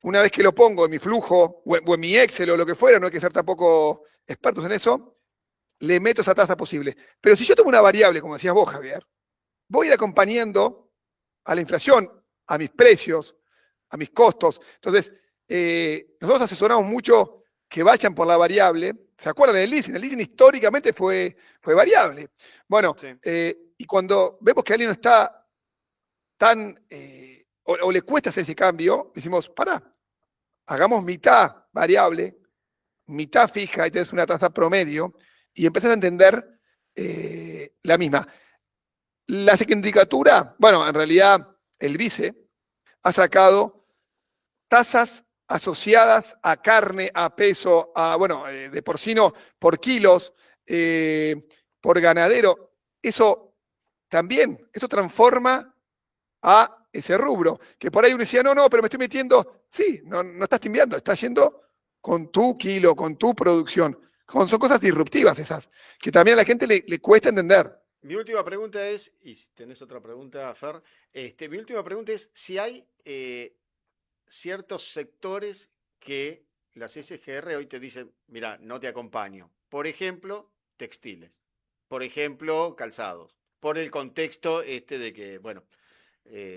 Una vez que lo pongo en mi flujo o en mi Excel o lo que fuera, no hay que ser tampoco expertos en eso, le meto esa tasa posible. Pero si yo tomo una variable, como decías vos, Javier, voy a ir acompañando a la inflación, a mis precios, a mis costos. Entonces, nosotros asesoramos mucho que vayan por la variable. ¿Se acuerdan del leasing? El leasing históricamente fue variable. Bueno, Sí. y cuando vemos que alguien no está tan, o le cuesta hacer ese cambio, decimos, pará, hagamos mitad variable, mitad fija, y tenés una tasa promedio, y empezás a entender la misma. La sindicatura, bueno, en realidad el vice ha sacado tasas asociadas a carne, a peso, a, bueno, de porcino por kilos, por ganadero. Eso también, eso transforma a ese rubro. Que por ahí uno decía, no, pero me estoy metiendo. Sí, no estás timbiando, estás yendo con tu kilo, con tu producción. Son cosas disruptivas esas, que también a la gente le cuesta entender. Mi última pregunta es, y si tenés otra pregunta, Fer, mi última pregunta es si hay ciertos sectores que las SGR hoy te dicen, mira, no te acompaño. Por ejemplo, textiles. Por ejemplo, calzados. Por el contexto de que, bueno,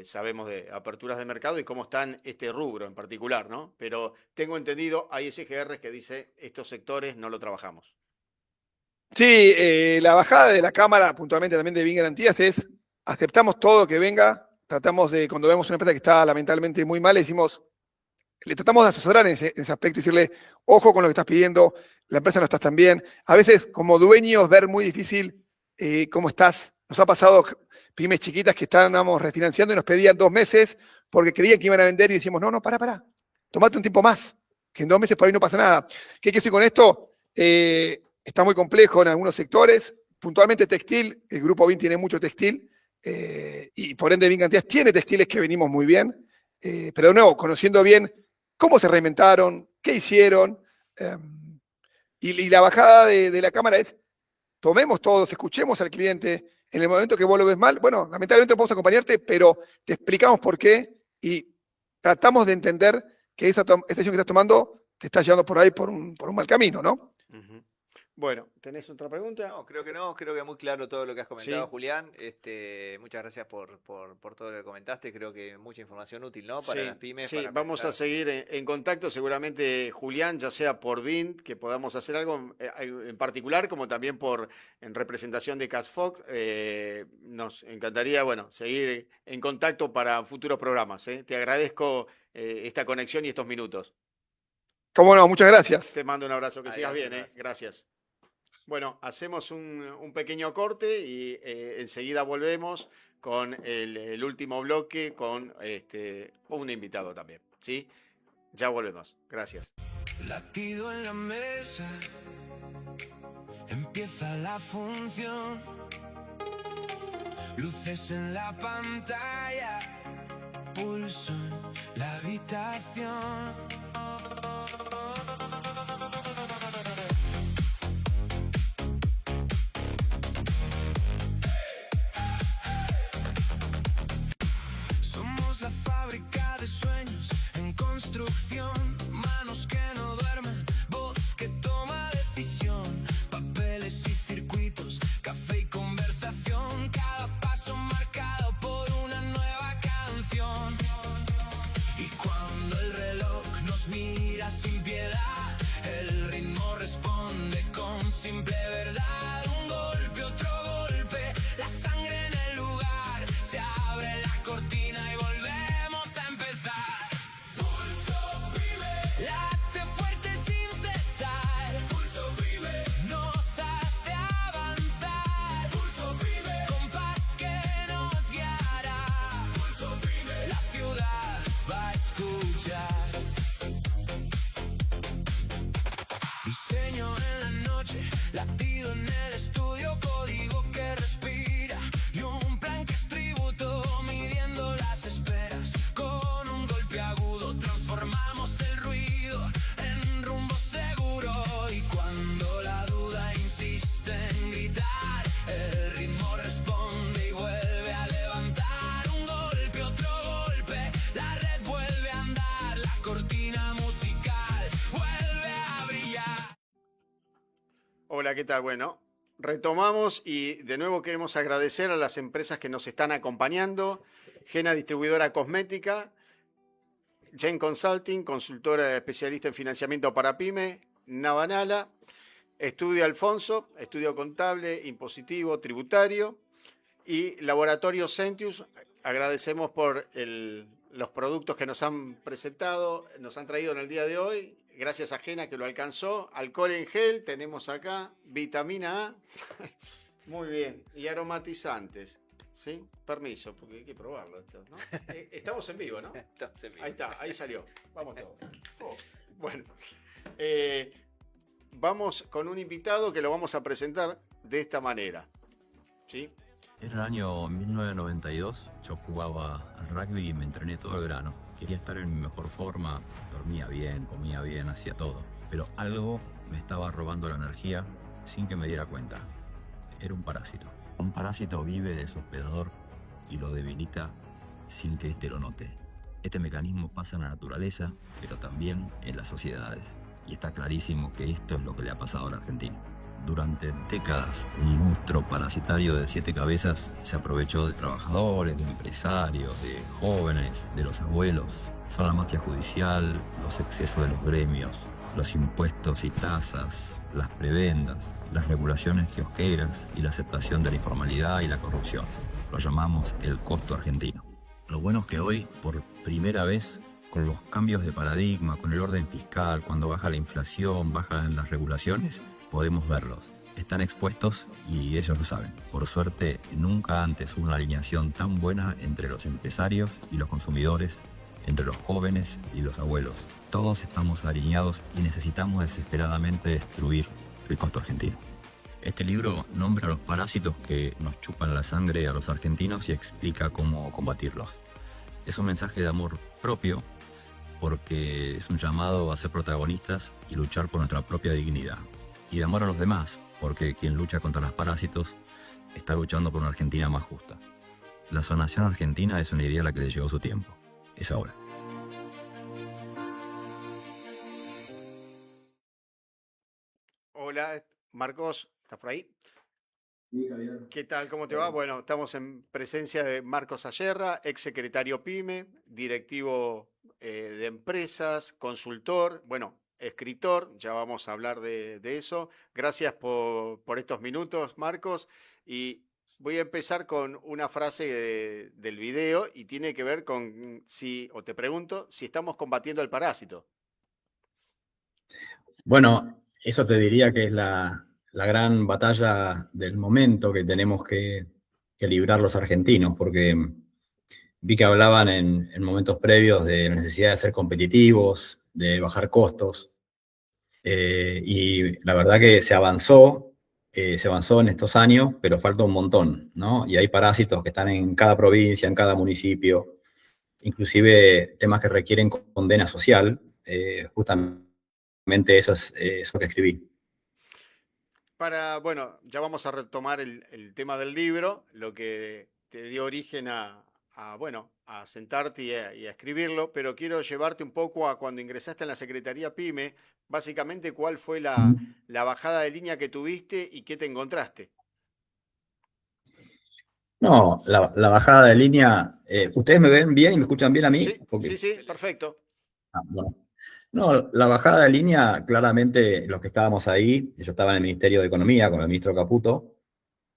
sabemos de aperturas de mercado y cómo están este rubro en particular, ¿no? Pero tengo entendido, hay SGR que dice, estos sectores no lo trabajamos. Sí, la bajada de la Cámara, puntualmente también de Bien Garantías, es aceptamos todo que venga, tratamos de, cuando vemos una empresa que está lamentablemente muy mal, le tratamos de asesorar en ese aspecto y decirle, ojo con lo que estás pidiendo, la empresa no está tan bien. A veces, como dueños, ver muy difícil cómo estás. Nos ha pasado pymes chiquitas que estábamos refinanciando y nos pedían 2 meses porque creían que iban a vender y decimos, no, pará, tomate un tiempo más, que en 2 meses por ahí no pasa nada. ¿Qué quiero decir con esto? Está muy complejo en algunos sectores, puntualmente textil, el grupo BIN tiene mucho textil, y por ende Bien Cantidades tiene textiles que venimos muy bien, pero de nuevo, conociendo bien cómo se reinventaron, qué hicieron, y la bajada de la Cámara es, tomemos todos, escuchemos al cliente, en el momento que vos lo ves mal, bueno, lamentablemente no podemos acompañarte, pero te explicamos por qué y tratamos de entender que esa decisión que estás tomando te está llevando por ahí por un mal camino, ¿no? Uh-huh. Bueno, ¿tenés otra pregunta? No, creo que muy claro todo lo que has comentado, Sí. Julián. Muchas gracias por todo lo que comentaste, creo que mucha información útil, ¿no? Para las pymes. Sí, para vamos a pensar. seguir en contacto, seguramente Julián, ya sea por BIN, que podamos hacer algo en particular, como también en representación de CashFox. Nos encantaría, bueno, seguir en contacto para futuros programas. Te agradezco esta conexión y estos minutos. Cómo no, muchas gracias. Te mando un abrazo, que sigas Adelante, bien, gracias. Gracias. Bueno, hacemos un pequeño corte y enseguida volvemos con el último bloque con un invitado también, ¿sí? Ya volvemos. Gracias. Latido en la mesa, empieza la función. Luces en la pantalla, pulso en la habitación. Somos la fábrica de sueños en construcción, manos que no duermen, voz que toma decisión, papeles y circuitos, café y conversación, cada paso marcado por una nueva canción. Y cuando el reloj nos latido en el estudio, código que respira y un plan que es tributo, midiendo las esperas. Con un golpe agudo transformamos el ruido en rumbo seguro, y cuando la duda insiste en gritar, el ritmo responde y vuelve a levantar. Un golpe, otro golpe, la red vuelve a andar, la cortina musical vuelve a brillar. Hola, ¿qué tal? Bueno, retomamos y de nuevo queremos agradecer a las empresas que nos están acompañando. Gena Distribuidora Cosmética, Gen Consulting, consultora especialista en financiamiento para PYME, Navanala, Estudio Alfonso, estudio contable, impositivo, tributario, y Laboratorio Centius. Agradecemos por los productos que nos han presentado, nos han traído en el día de hoy. Gracias a Gena que lo alcanzó. Alcohol en gel tenemos acá, vitamina A. Muy bien. Y aromatizantes. ¿Sí? Permiso, porque hay que probarlo esto, ¿no? Estamos en vivo, ¿no? Estamos en vivo. Ahí está, ahí salió. Vamos todos. Bueno. Vamos con un invitado que lo vamos a presentar de esta manera. ¿Sí? Era el año 1992, yo jugaba al rugby y me entrené todo el verano. Quería estar en mi mejor forma, dormía bien, comía bien, hacía todo. Pero algo me estaba robando la energía sin que me diera cuenta. Era un parásito. Un parásito vive de su hospedador y lo debilita sin que éste lo note. Este mecanismo pasa en la naturaleza, pero también en las sociedades. Y está clarísimo que esto es lo que le ha pasado al argentino. Durante décadas, un monstruo parasitario de 7 cabezas se aprovechó de trabajadores, de empresarios, de jóvenes, de los abuelos. Son la mafia judicial, los excesos de los gremios, los impuestos y tasas, las prebendas, las regulaciones kiosqueras y la aceptación de la informalidad y la corrupción. Lo llamamos el costo argentino. Lo bueno es que hoy, por primera vez, con los cambios de paradigma, con el orden fiscal, cuando baja la inflación, bajan las regulaciones, podemos verlos. Están expuestos y ellos lo saben. Por suerte, nunca antes hubo una alineación tan buena entre los empresarios y los consumidores, entre los jóvenes y los abuelos. Todos estamos alineados y necesitamos desesperadamente destruir el costo argentino. Este libro nombra a los parásitos que nos chupan la sangre a los argentinos y explica cómo combatirlos. Es un mensaje de amor propio, porque es un llamado a ser protagonistas y luchar por nuestra propia dignidad. Y de amor a los demás, porque quien lucha contra los parásitos está luchando por una Argentina más justa. La sanación argentina es una idea a la que le llegó su tiempo. Es ahora. Hola, Marcos, ¿estás por ahí? Sí, Javier. ¿Qué tal? ¿Cómo te va? Bueno, estamos en presencia de Marcos Ayerra, ex secretario PYME, directivo de empresas, consultor, bueno, escritor, ya vamos a hablar de eso. Gracias por estos minutos, Marcos. Y voy a empezar con una frase del video y tiene que ver con o te pregunto, si estamos combatiendo el parásito. Bueno, eso te diría que es la gran batalla del momento que tenemos que librar los argentinos, porque vi que hablaban en momentos previos de la necesidad de ser competitivos, de bajar costos, y la verdad que se avanzó en estos años, pero falta un montón, ¿no? Y hay parásitos que están en cada provincia, en cada municipio, inclusive temas que requieren condena social, justamente eso es eso que escribí. Bueno, ya vamos a retomar el tema del libro, lo que te dio origen a sentarte y a escribirlo, pero quiero llevarte un poco a cuando ingresaste en la Secretaría PYME, básicamente cuál fue la bajada de línea que tuviste y qué te encontraste. No, la bajada de línea, ¿ustedes me ven bien y me escuchan bien a mí? Sí, Porque, sí, perfecto. bueno. No, la bajada de línea, claramente los que estábamos ahí, yo estaba en el Ministerio de Economía con el ministro Caputo,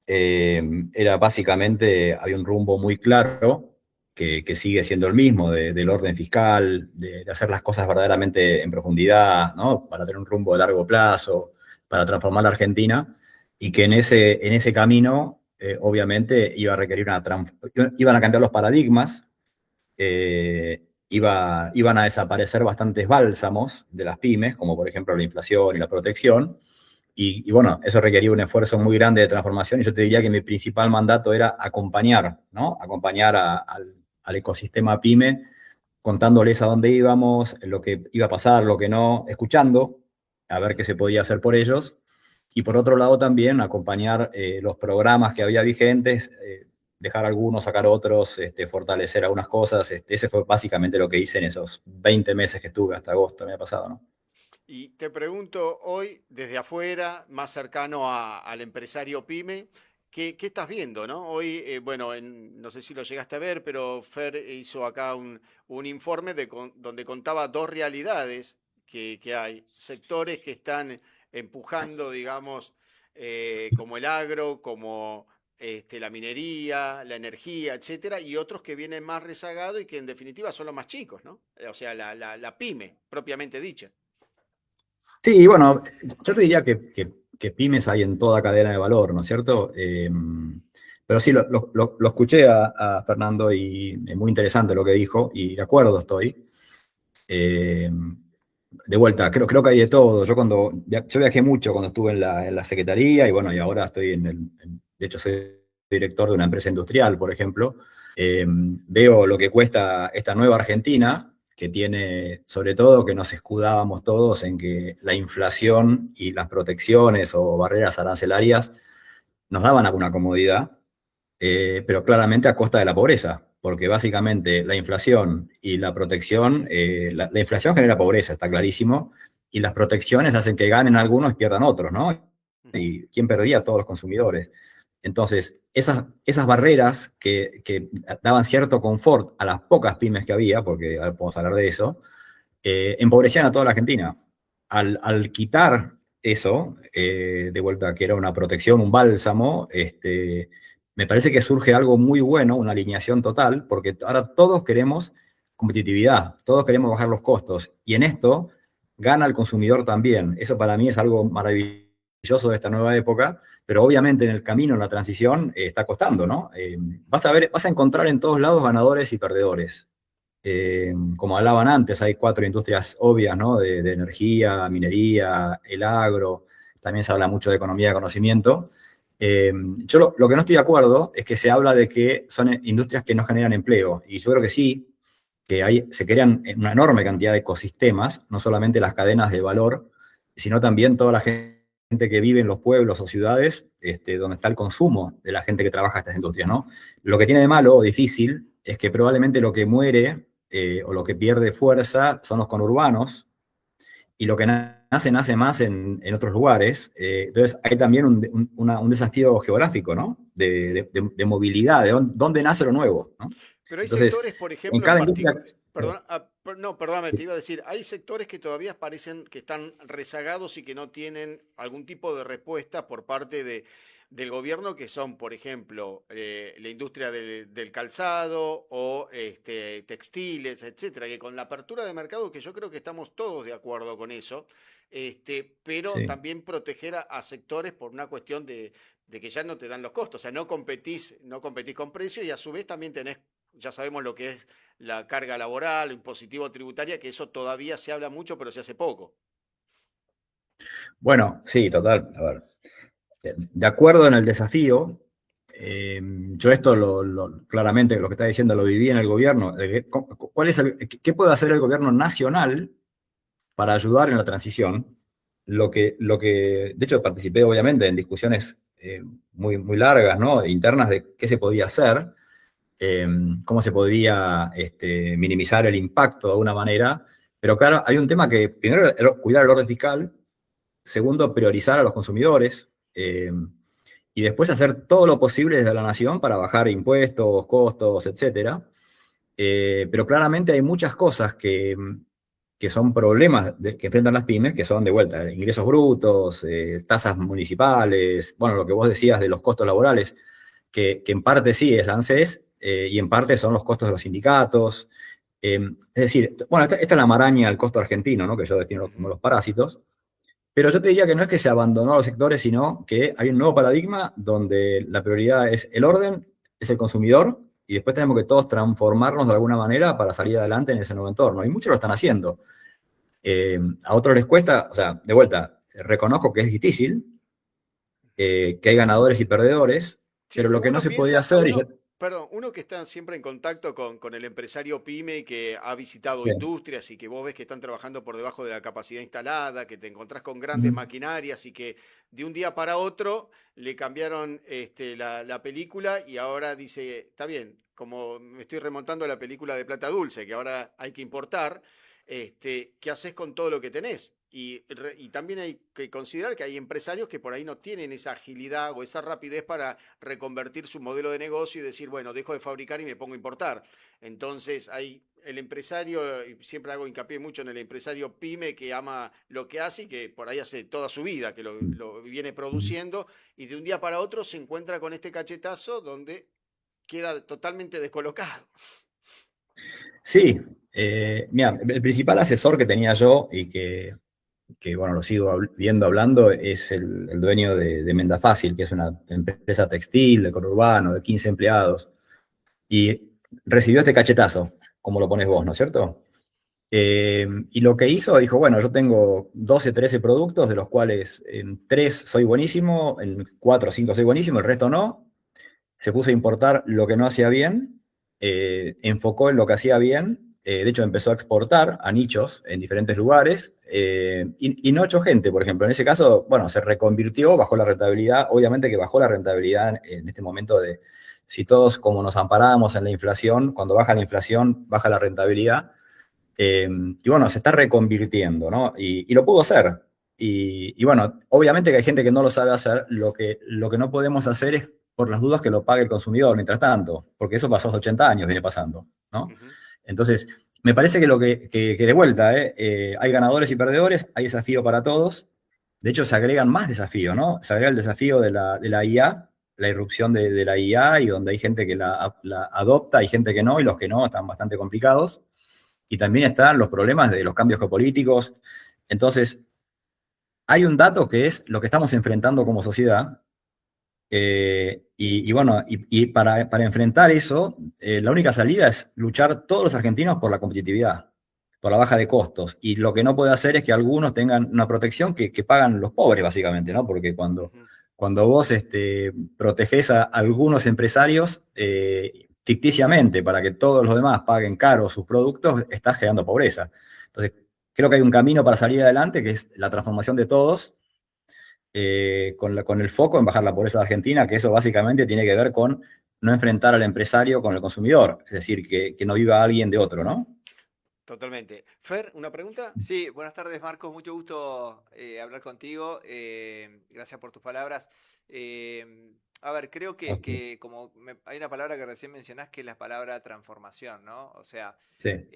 era básicamente, había un rumbo muy claro que sigue siendo el mismo, del orden fiscal, de hacer las cosas verdaderamente en profundidad, ¿no? Para tener un rumbo de largo plazo, para transformar la Argentina, y que en ese camino, obviamente, iba a requerir iban a cambiar los paradigmas, iban a desaparecer bastantes bálsamos de las pymes, como por ejemplo la inflación y la protección, Y bueno, eso requería un esfuerzo muy grande de transformación y yo te diría que mi principal mandato era acompañar, ¿no? Acompañar al ecosistema PYME, contándoles a dónde íbamos, lo que iba a pasar, lo que no, escuchando, a ver qué se podía hacer por ellos. Y por otro lado también acompañar los programas que había vigentes, dejar algunos, sacar otros, fortalecer algunas cosas. Ese fue básicamente lo que hice en esos 20 meses que estuve hasta agosto del año pasado, ¿no? Y te pregunto hoy, desde afuera, más cercano al empresario pyme, ¿qué estás viendo, no? Hoy, bueno, no sé si lo llegaste a ver, pero Fer hizo acá un informe donde contaba dos realidades que hay. Sectores que están empujando, digamos, como el agro, como la minería, la energía, etcétera, y otros que vienen más rezagados y que en definitiva son los más chicos, ¿no? O sea, la pyme, propiamente dicha. Sí, bueno, yo te diría que pymes hay en toda cadena de valor, ¿no es cierto? Pero sí, lo escuché a Fernando y es muy interesante lo que dijo y de acuerdo estoy. Eh, de vuelta, creo que hay de todo. Yo viajé mucho cuando estuve en la Secretaría y bueno, y ahora estoy de hecho soy director de una empresa industrial, por ejemplo. Veo lo que cuesta esta nueva Argentina, que tiene, sobre todo, que nos escudábamos todos en que la inflación y las protecciones o barreras arancelarias nos daban alguna comodidad, pero claramente a costa de la pobreza, porque básicamente la inflación y la protección, la inflación genera pobreza, está clarísimo, y las protecciones hacen que ganen algunos y pierdan otros, ¿no? ¿Y quién perdía? Todos los consumidores. Entonces, esas barreras que daban cierto confort a las pocas pymes que había, porque ahora podemos hablar de eso, empobrecían a toda la Argentina. Al quitar eso, de vuelta que era una protección, un bálsamo, me parece que surge algo muy bueno, una alineación total, porque ahora todos queremos competitividad, todos queremos bajar los costos, y en esto gana el consumidor también. Eso para mí es algo maravilloso de esta nueva época, pero obviamente en el camino, en la transición, está costando, ¿no? Vas a encontrar en todos lados ganadores y perdedores. Como hablaban antes, hay 4 industrias obvias, ¿no? De energía, minería, el agro, también se habla mucho de economía de conocimiento. Yo lo que no estoy de acuerdo es que se habla de que son industrias que no generan empleo, y yo creo que sí, que se crean una enorme cantidad de ecosistemas, no solamente las cadenas de valor, sino también toda la gente que vive en los pueblos o ciudades, donde está el consumo de la gente que trabaja en estas industrias, ¿no? Lo que tiene de malo o difícil es que probablemente lo que muere o lo que pierde fuerza son los conurbanos, y lo que nace más en otros lugares. Entonces hay también un desafío geográfico, ¿no? De movilidad, de dónde nace lo nuevo, ¿no? Pero hay Entonces, sectores, por en ejemplo, cada industria... perdón, no, perdóname, te iba a decir, hay sectores que todavía parecen que están rezagados y que no tienen algún tipo de respuesta por parte del gobierno, que son, por ejemplo, la industria del calzado o textiles, etcétera, que con la apertura de mercado, que yo creo que estamos todos de acuerdo con eso, pero Sí. también proteger a sectores por una cuestión de que ya no te dan los costos, o sea, no competís con precios y a su vez también tenés, ya sabemos lo que es la carga laboral, lo impositivo tributaria, que eso todavía se habla mucho, pero se hace poco. Bueno, sí, total. A ver, de acuerdo en el desafío, yo esto claramente lo que está diciendo lo viví en el gobierno. ¿Qué puede hacer el gobierno nacional para ayudar en la transición? De hecho, participé obviamente en discusiones muy, muy largas, ¿no? Internas de qué se podía hacer, cómo se podía minimizar el impacto de alguna manera. Pero claro, hay un tema que, primero, cuidar el orden fiscal, segundo, priorizar a los consumidores, y después hacer todo lo posible desde la nación para bajar impuestos, costos, etcétera. Pero claramente hay muchas cosas que son problemas que enfrentan las pymes, que son de vuelta, ingresos brutos, tasas municipales, bueno, lo que vos decías de los costos laborales, que en parte sí es la ANSES, y en parte son los costos de los sindicatos. Es decir, bueno, esta es la maraña del costo argentino, ¿no? Que yo defino como los parásitos. Pero yo te diría que no es que se abandonó a los sectores, sino que hay un nuevo paradigma donde la prioridad es el orden, es el consumidor, y después tenemos que todos transformarnos de alguna manera para salir adelante en ese nuevo entorno. Y muchos lo están haciendo. A otros les cuesta, o sea, de vuelta, reconozco que es difícil, que hay ganadores y perdedores, Sí, pero lo que no uno se podía piensa, hacer, y uno, perdón, uno que está siempre en contacto con el empresario pyme y que ha visitado Bien. industrias y que vos ves que están trabajando por debajo de la capacidad instalada, que te encontrás con grandes Ujú. maquinarias y que de un día para otro le cambiaron la película y ahora dice, está bien, como me estoy remontando a la película de Plata Dulce, que ahora hay que importar, ¿qué haces con todo lo que tenés? Y también hay que considerar que hay empresarios que por ahí no tienen esa agilidad o esa rapidez para reconvertir su modelo de negocio y decir, bueno, dejo de fabricar y me pongo a importar. Entonces, hay el empresario, y siempre hago hincapié mucho en el empresario pyme que ama lo que hace y que por ahí hace toda su vida, que lo viene produciendo, y de un día para otro se encuentra con este cachetazo donde queda totalmente descolocado. Sí, mira, el principal asesor que tenía yo y que bueno, lo sigo viendo hablando, es el dueño de Menda Fácil, que es una empresa textil de conurbano, de 15 empleados, y recibió este cachetazo, como lo pones vos, ¿no es cierto? Y lo que hizo, dijo, bueno, yo tengo 12, 13 productos, de los cuales en 3 soy buenísimo, en 4 o 5 soy buenísimo, el resto no. Se puso a importar lo que no hacía bien, enfocó en lo que hacía bien, de hecho empezó a exportar a nichos en diferentes lugares, y no echó gente, por ejemplo. En ese caso, bueno, se reconvirtió, bajó la rentabilidad, obviamente que bajó la rentabilidad en este momento de, si todos como nos amparábamos en la inflación, cuando baja la inflación, baja la rentabilidad, y bueno, se está reconvirtiendo, ¿no? Y lo pudo hacer. Y bueno, obviamente que hay gente que no lo sabe hacer, lo que no podemos hacer es por las dudas que lo pague el consumidor mientras tanto, porque eso pasó hace 80 años, viene pasando, ¿no? Ujú. Entonces, me parece que que de vuelta, hay ganadores y perdedores, hay desafío para todos. De hecho, se agregan más desafíos, ¿no? Se agrega el desafío de la IA, la irrupción de la IA, y donde hay gente que la adopta, hay gente que no, y los que no están bastante complicados. Y también están los problemas de los cambios geopolíticos. Entonces, hay un dato que es lo que estamos enfrentando como sociedad. Y bueno, y para enfrentar eso, la única salida es luchar todos los argentinos por la competitividad, por la baja de costos. Y lo que no puede hacer es que algunos tengan una protección que pagan los pobres, básicamente, ¿no? Porque Ujú. cuando vos protegés a algunos empresarios ficticiamente para que todos los demás paguen caro sus productos, estás generando pobreza. Entonces, creo que hay un camino para salir adelante, que es la transformación de todos, con el foco en bajar la pobreza de Argentina, que eso básicamente tiene que ver con no enfrentar al empresario con el consumidor, es decir, que no viva alguien de otro, ¿no? Totalmente. Fer, ¿una pregunta? Sí, buenas tardes, Marcos. Mucho gusto hablar contigo. Gracias por tus palabras. A ver, creo que como hay una palabra que recién mencionás, que es la palabra transformación, ¿no? O sea, Sí.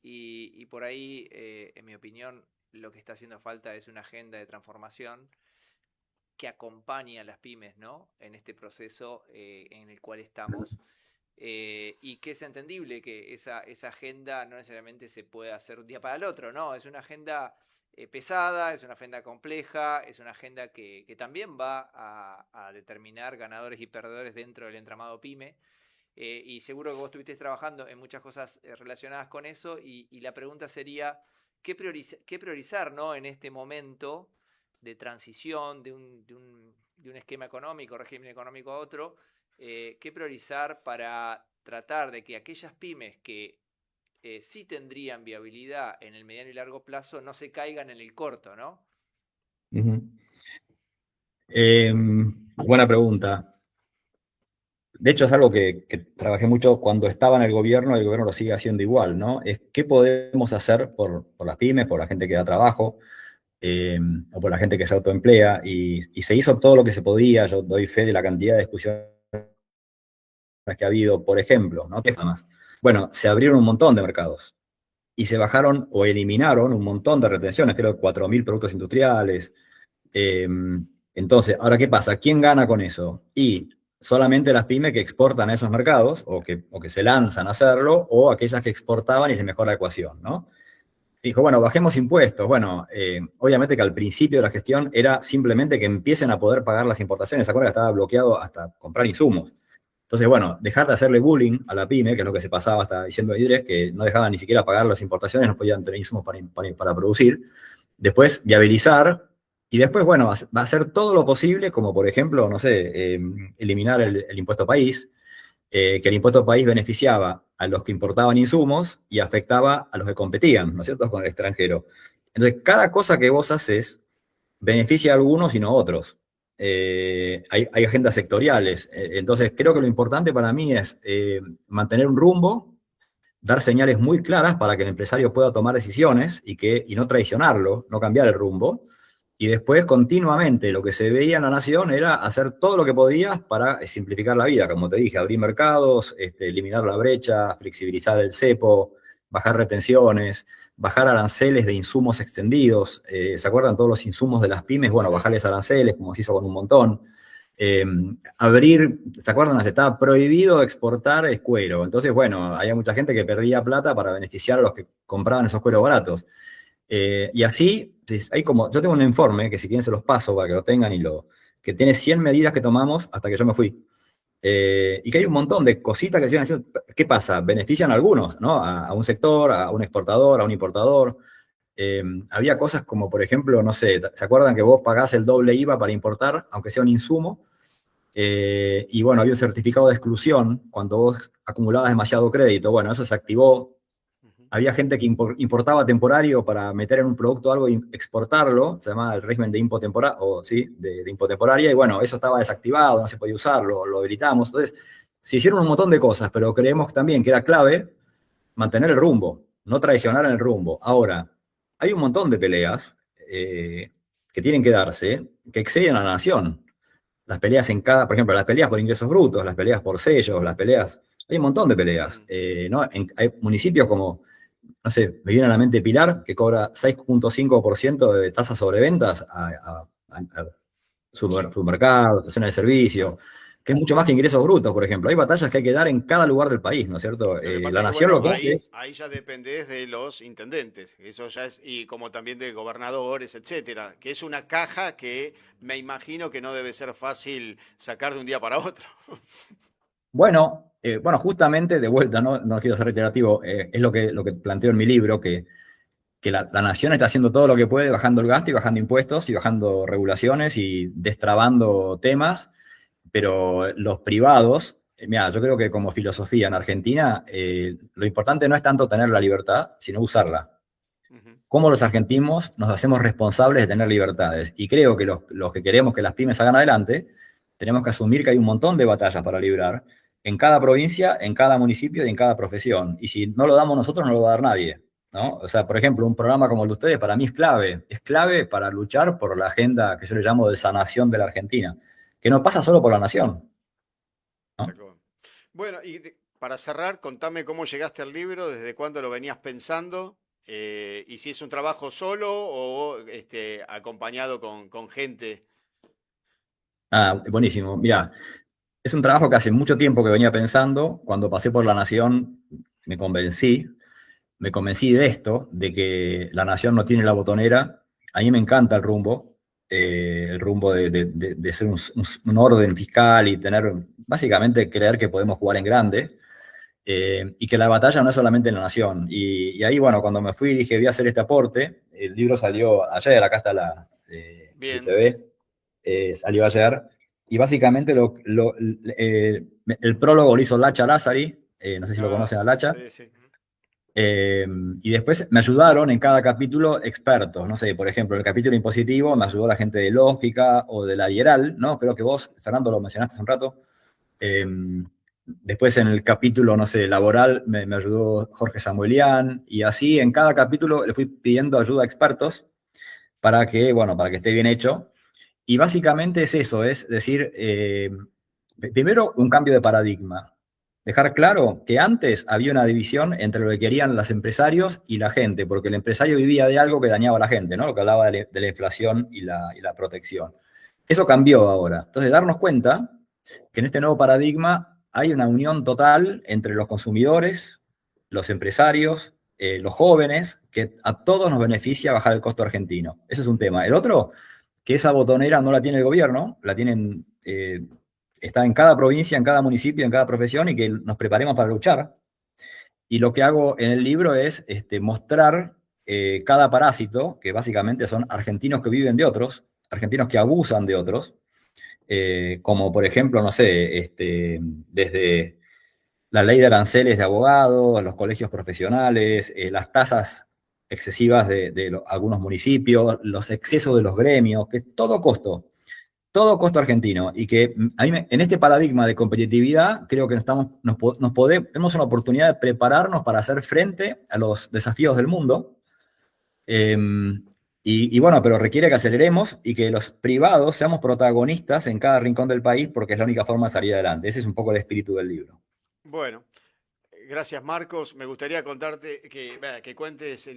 y por ahí, en mi opinión, lo que está haciendo falta es una agenda de transformación que acompañe a las pymes, ¿no? En este proceso en el cual estamos. Y que es entendible que esa agenda no necesariamente se puede hacer de un día para el otro, ¿no? Es una agenda pesada, es una agenda compleja, es una agenda que también va a determinar ganadores y perdedores dentro del entramado pyme. Y seguro que vos estuviste trabajando en muchas cosas relacionadas con eso, y la pregunta sería, ¿qué priorizar, ¿no? En este momento de transición de un esquema económico, régimen económico a otro? ¿Qué priorizar para tratar de que aquellas pymes que sí tendrían viabilidad en el mediano y largo plazo no se caigan en el corto, ¿no? Ujú. Buena pregunta. De hecho, es algo que trabajé mucho cuando estaba en el gobierno lo sigue haciendo igual, ¿no? Es qué podemos hacer por las pymes, por la gente que da trabajo, o por la gente que se autoemplea, y se hizo todo lo que se podía. Yo doy fe de la cantidad de discusiones que ha habido, por ejemplo, ¿no? Bueno, se abrieron un montón de mercados y se bajaron o eliminaron un montón de retenciones, creo que 4.000 productos industriales. Eh, entonces, ahora, ¿qué pasa? ¿Quién gana con eso? Y solamente las pymes que exportan a esos mercados, o que se lanzan a hacerlo, o aquellas que exportaban y les mejora la ecuación, ¿no? Dijo, bueno, bajemos impuestos. Bueno, obviamente que al principio de la gestión era simplemente que empiecen a poder pagar las importaciones. ¿Se acuerdan que estaba bloqueado hasta comprar insumos? Entonces, bueno, dejar de hacerle bullying a la pyme, que es lo que se pasaba hasta diciembre de Idres, que no dejaban ni siquiera pagar las importaciones, no podían tener insumos para producir. Después, viabilizar Y después, bueno, va a hacer todo lo posible, como por ejemplo, no sé, eliminar el impuesto país, que el impuesto país beneficiaba a los que importaban insumos y afectaba a los que competían, ¿no es cierto?, con el extranjero. Entonces, cada cosa que vos haces beneficia a algunos y no a otros. Hay agendas sectoriales. Entonces, creo que lo importante para mí es mantener un rumbo, dar señales muy claras para que el empresario pueda tomar decisiones y no traicionarlo, no cambiar el rumbo. Y después, continuamente, lo que se veía en la nación era hacer todo lo que podías para simplificar la vida. Como te dije, abrir mercados, eliminar la brecha, flexibilizar el cepo, bajar retenciones, bajar aranceles de insumos extendidos. ¿Se acuerdan todos los insumos de las pymes? Bueno, bajarles aranceles, como se hizo con un montón. ¿Se acuerdan? Estaba prohibido exportar cuero. Entonces, bueno, había mucha gente que perdía plata para beneficiar a los que compraban esos cueros baratos. Y así, yo tengo un informe que si quieren se los paso para que lo tengan que tiene 100 medidas que tomamos hasta que yo me fui. Y que hay un montón de cositas que siguen haciendo. ¿Qué pasa? Benefician a algunos, ¿no? A un sector, a un exportador, a un importador. Había cosas como, por ejemplo, no sé, ¿se acuerdan que vos pagás el doble IVA para importar, aunque sea un insumo? Y bueno, había un certificado de exclusión cuando vos acumulabas demasiado crédito. Bueno, eso se activó. Había gente que importaba temporario para meter en un producto algo y exportarlo, se llamaba el régimen de impo temporaria, de impo temporaria, y bueno, eso estaba desactivado, no se podía usar, lo habilitamos. Entonces, se hicieron un montón de cosas, pero creemos también que era clave mantener el rumbo, no traicionar el rumbo. Ahora, hay un montón de peleas que tienen que darse, que exceden a la nación. Las peleas por ejemplo, las peleas por ingresos brutos, las peleas por sellos, hay un montón de peleas. ¿No? Hay municipios como, no sé, me viene a la mente Pilar, que cobra 6.5% de tasa sobre ventas a supermercados, estaciones de servicio, que es mucho más que ingresos brutos, por ejemplo. Hay batallas que hay que dar en cada lugar del país, ¿no es cierto? Lo que pasa La es que, nación bueno, lo que hace es... ahí ya dependés de los intendentes, eso ya es, y como también de gobernadores, etcétera, que es una caja que me imagino que no debe ser fácil sacar de un día para otro. Bueno, justamente, de vuelta, no quiero ser reiterativo, es lo que planteo en mi libro, que la nación está haciendo todo lo que puede, bajando el gasto y bajando impuestos y bajando regulaciones y destrabando temas, pero los privados, mira, yo creo que como filosofía en Argentina, lo importante no es tanto tener la libertad, sino usarla. Cómo los argentinos nos hacemos responsables de tener libertades. Y creo que los que queremos que las pymes salgan adelante, tenemos que asumir que hay un montón de batallas para librar en cada provincia, en cada municipio y en cada profesión. Y si no lo damos nosotros, no lo va a dar nadie, ¿no? O sea, por ejemplo, un programa como el de ustedes para mí es clave para luchar por la agenda que yo le llamo de sanación de la Argentina, que no pasa solo por la nación, ¿no? Bueno, para cerrar, contame cómo llegaste al libro, desde cuándo lo venías pensando, y si es un trabajo solo o acompañado con gente. Ah, buenísimo. Mira, es un trabajo que hace mucho tiempo que venía pensando. Cuando pasé por La Nación, me convencí de esto, de que La Nación no tiene la botonera. A mí me encanta el rumbo de ser un orden fiscal y básicamente creer que podemos jugar en grande, y que la batalla no es solamente en La Nación. Y ahí, bueno, cuando me fui dije, voy a hacer este aporte. El libro salió ayer, acá está Bien. se ve, salió ayer. Y básicamente el prólogo lo hizo Lacha Lázari, no sé si lo conocen a Lacha. Sí, sí. Y después me ayudaron en cada capítulo expertos, no sé, por ejemplo, en el capítulo impositivo me ayudó la gente de Lógica o de la IERAL, ¿no? Creo que vos, Fernando, lo mencionaste hace un rato. Después en el capítulo, no sé, laboral, me ayudó Jorge Samuelian, y así en cada capítulo le fui pidiendo ayuda a expertos para que esté bien hecho. Y básicamente es eso, es decir, primero un cambio de paradigma. Dejar claro que antes había una división entre lo que querían los empresarios y la gente, porque el empresario vivía de algo que dañaba a la gente, ¿no? Lo que hablaba de la inflación y la protección. Eso cambió ahora. Entonces, darnos cuenta que en este nuevo paradigma hay una unión total entre los consumidores, los empresarios, los jóvenes, que a todos nos beneficia bajar el costo argentino. Ese es un tema. El otro, que esa botonera no la tiene el gobierno, la tienen... está en cada provincia, en cada municipio, en cada profesión, y que nos preparemos para luchar. Y lo que hago en el libro es mostrar cada parásito, que básicamente son argentinos que viven de otros, argentinos que abusan de otros, como por ejemplo, no sé, desde la ley de aranceles de abogados, los colegios profesionales, las tasas excesivas de algunos municipios, los excesos de los gremios, que es todo costo argentino, y que a mí en este paradigma de competitividad creo que tenemos una oportunidad de prepararnos para hacer frente a los desafíos del mundo. Y bueno, pero requiere que aceleremos y que los privados seamos protagonistas en cada rincón del país, porque es la única forma de salir adelante. Ese es un poco el espíritu del libro. Bueno, gracias Marcos. Me gustaría contarte que cuentes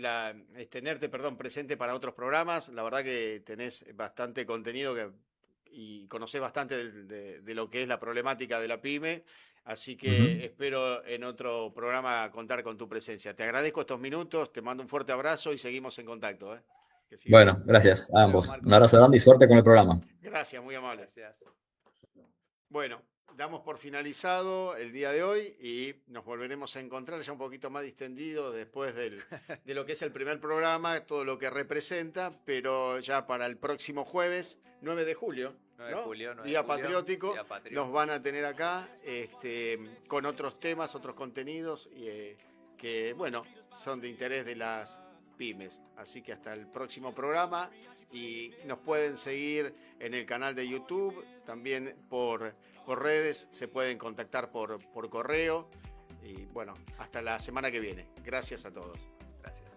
tenerte, presente para otros programas. La verdad que tenés bastante contenido y conocés bastante de lo que es la problemática de la pyme. Así que espero en otro programa contar con tu presencia. Te agradezco estos minutos, te mando un fuerte abrazo y seguimos en contacto. Que siga Bueno, bien. gracias a ambos. Marco. Un abrazo grande y suerte con el programa. Gracias, muy amable. Gracias. Bueno, damos por finalizado el día de hoy y nos volveremos a encontrar ya un poquito más distendido después de lo que es el primer programa, todo lo que representa, pero ya para el próximo jueves, 9 de julio, 9 de ¿no? julio, 9 de Día julio, patriótico, Día Patrio. nos van a tener acá con otros temas, otros contenidos que, bueno, son de interés de las pymes. Así que hasta el próximo programa y nos pueden seguir en el canal de YouTube, también por redes, se pueden contactar por correo y bueno, hasta la semana que viene. Gracias a todos. Gracias.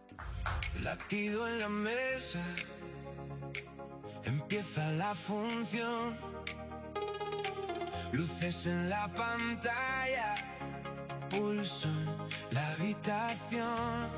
Latido en la mesa, empieza la función. Luces en la pantalla, pulso en la habitación.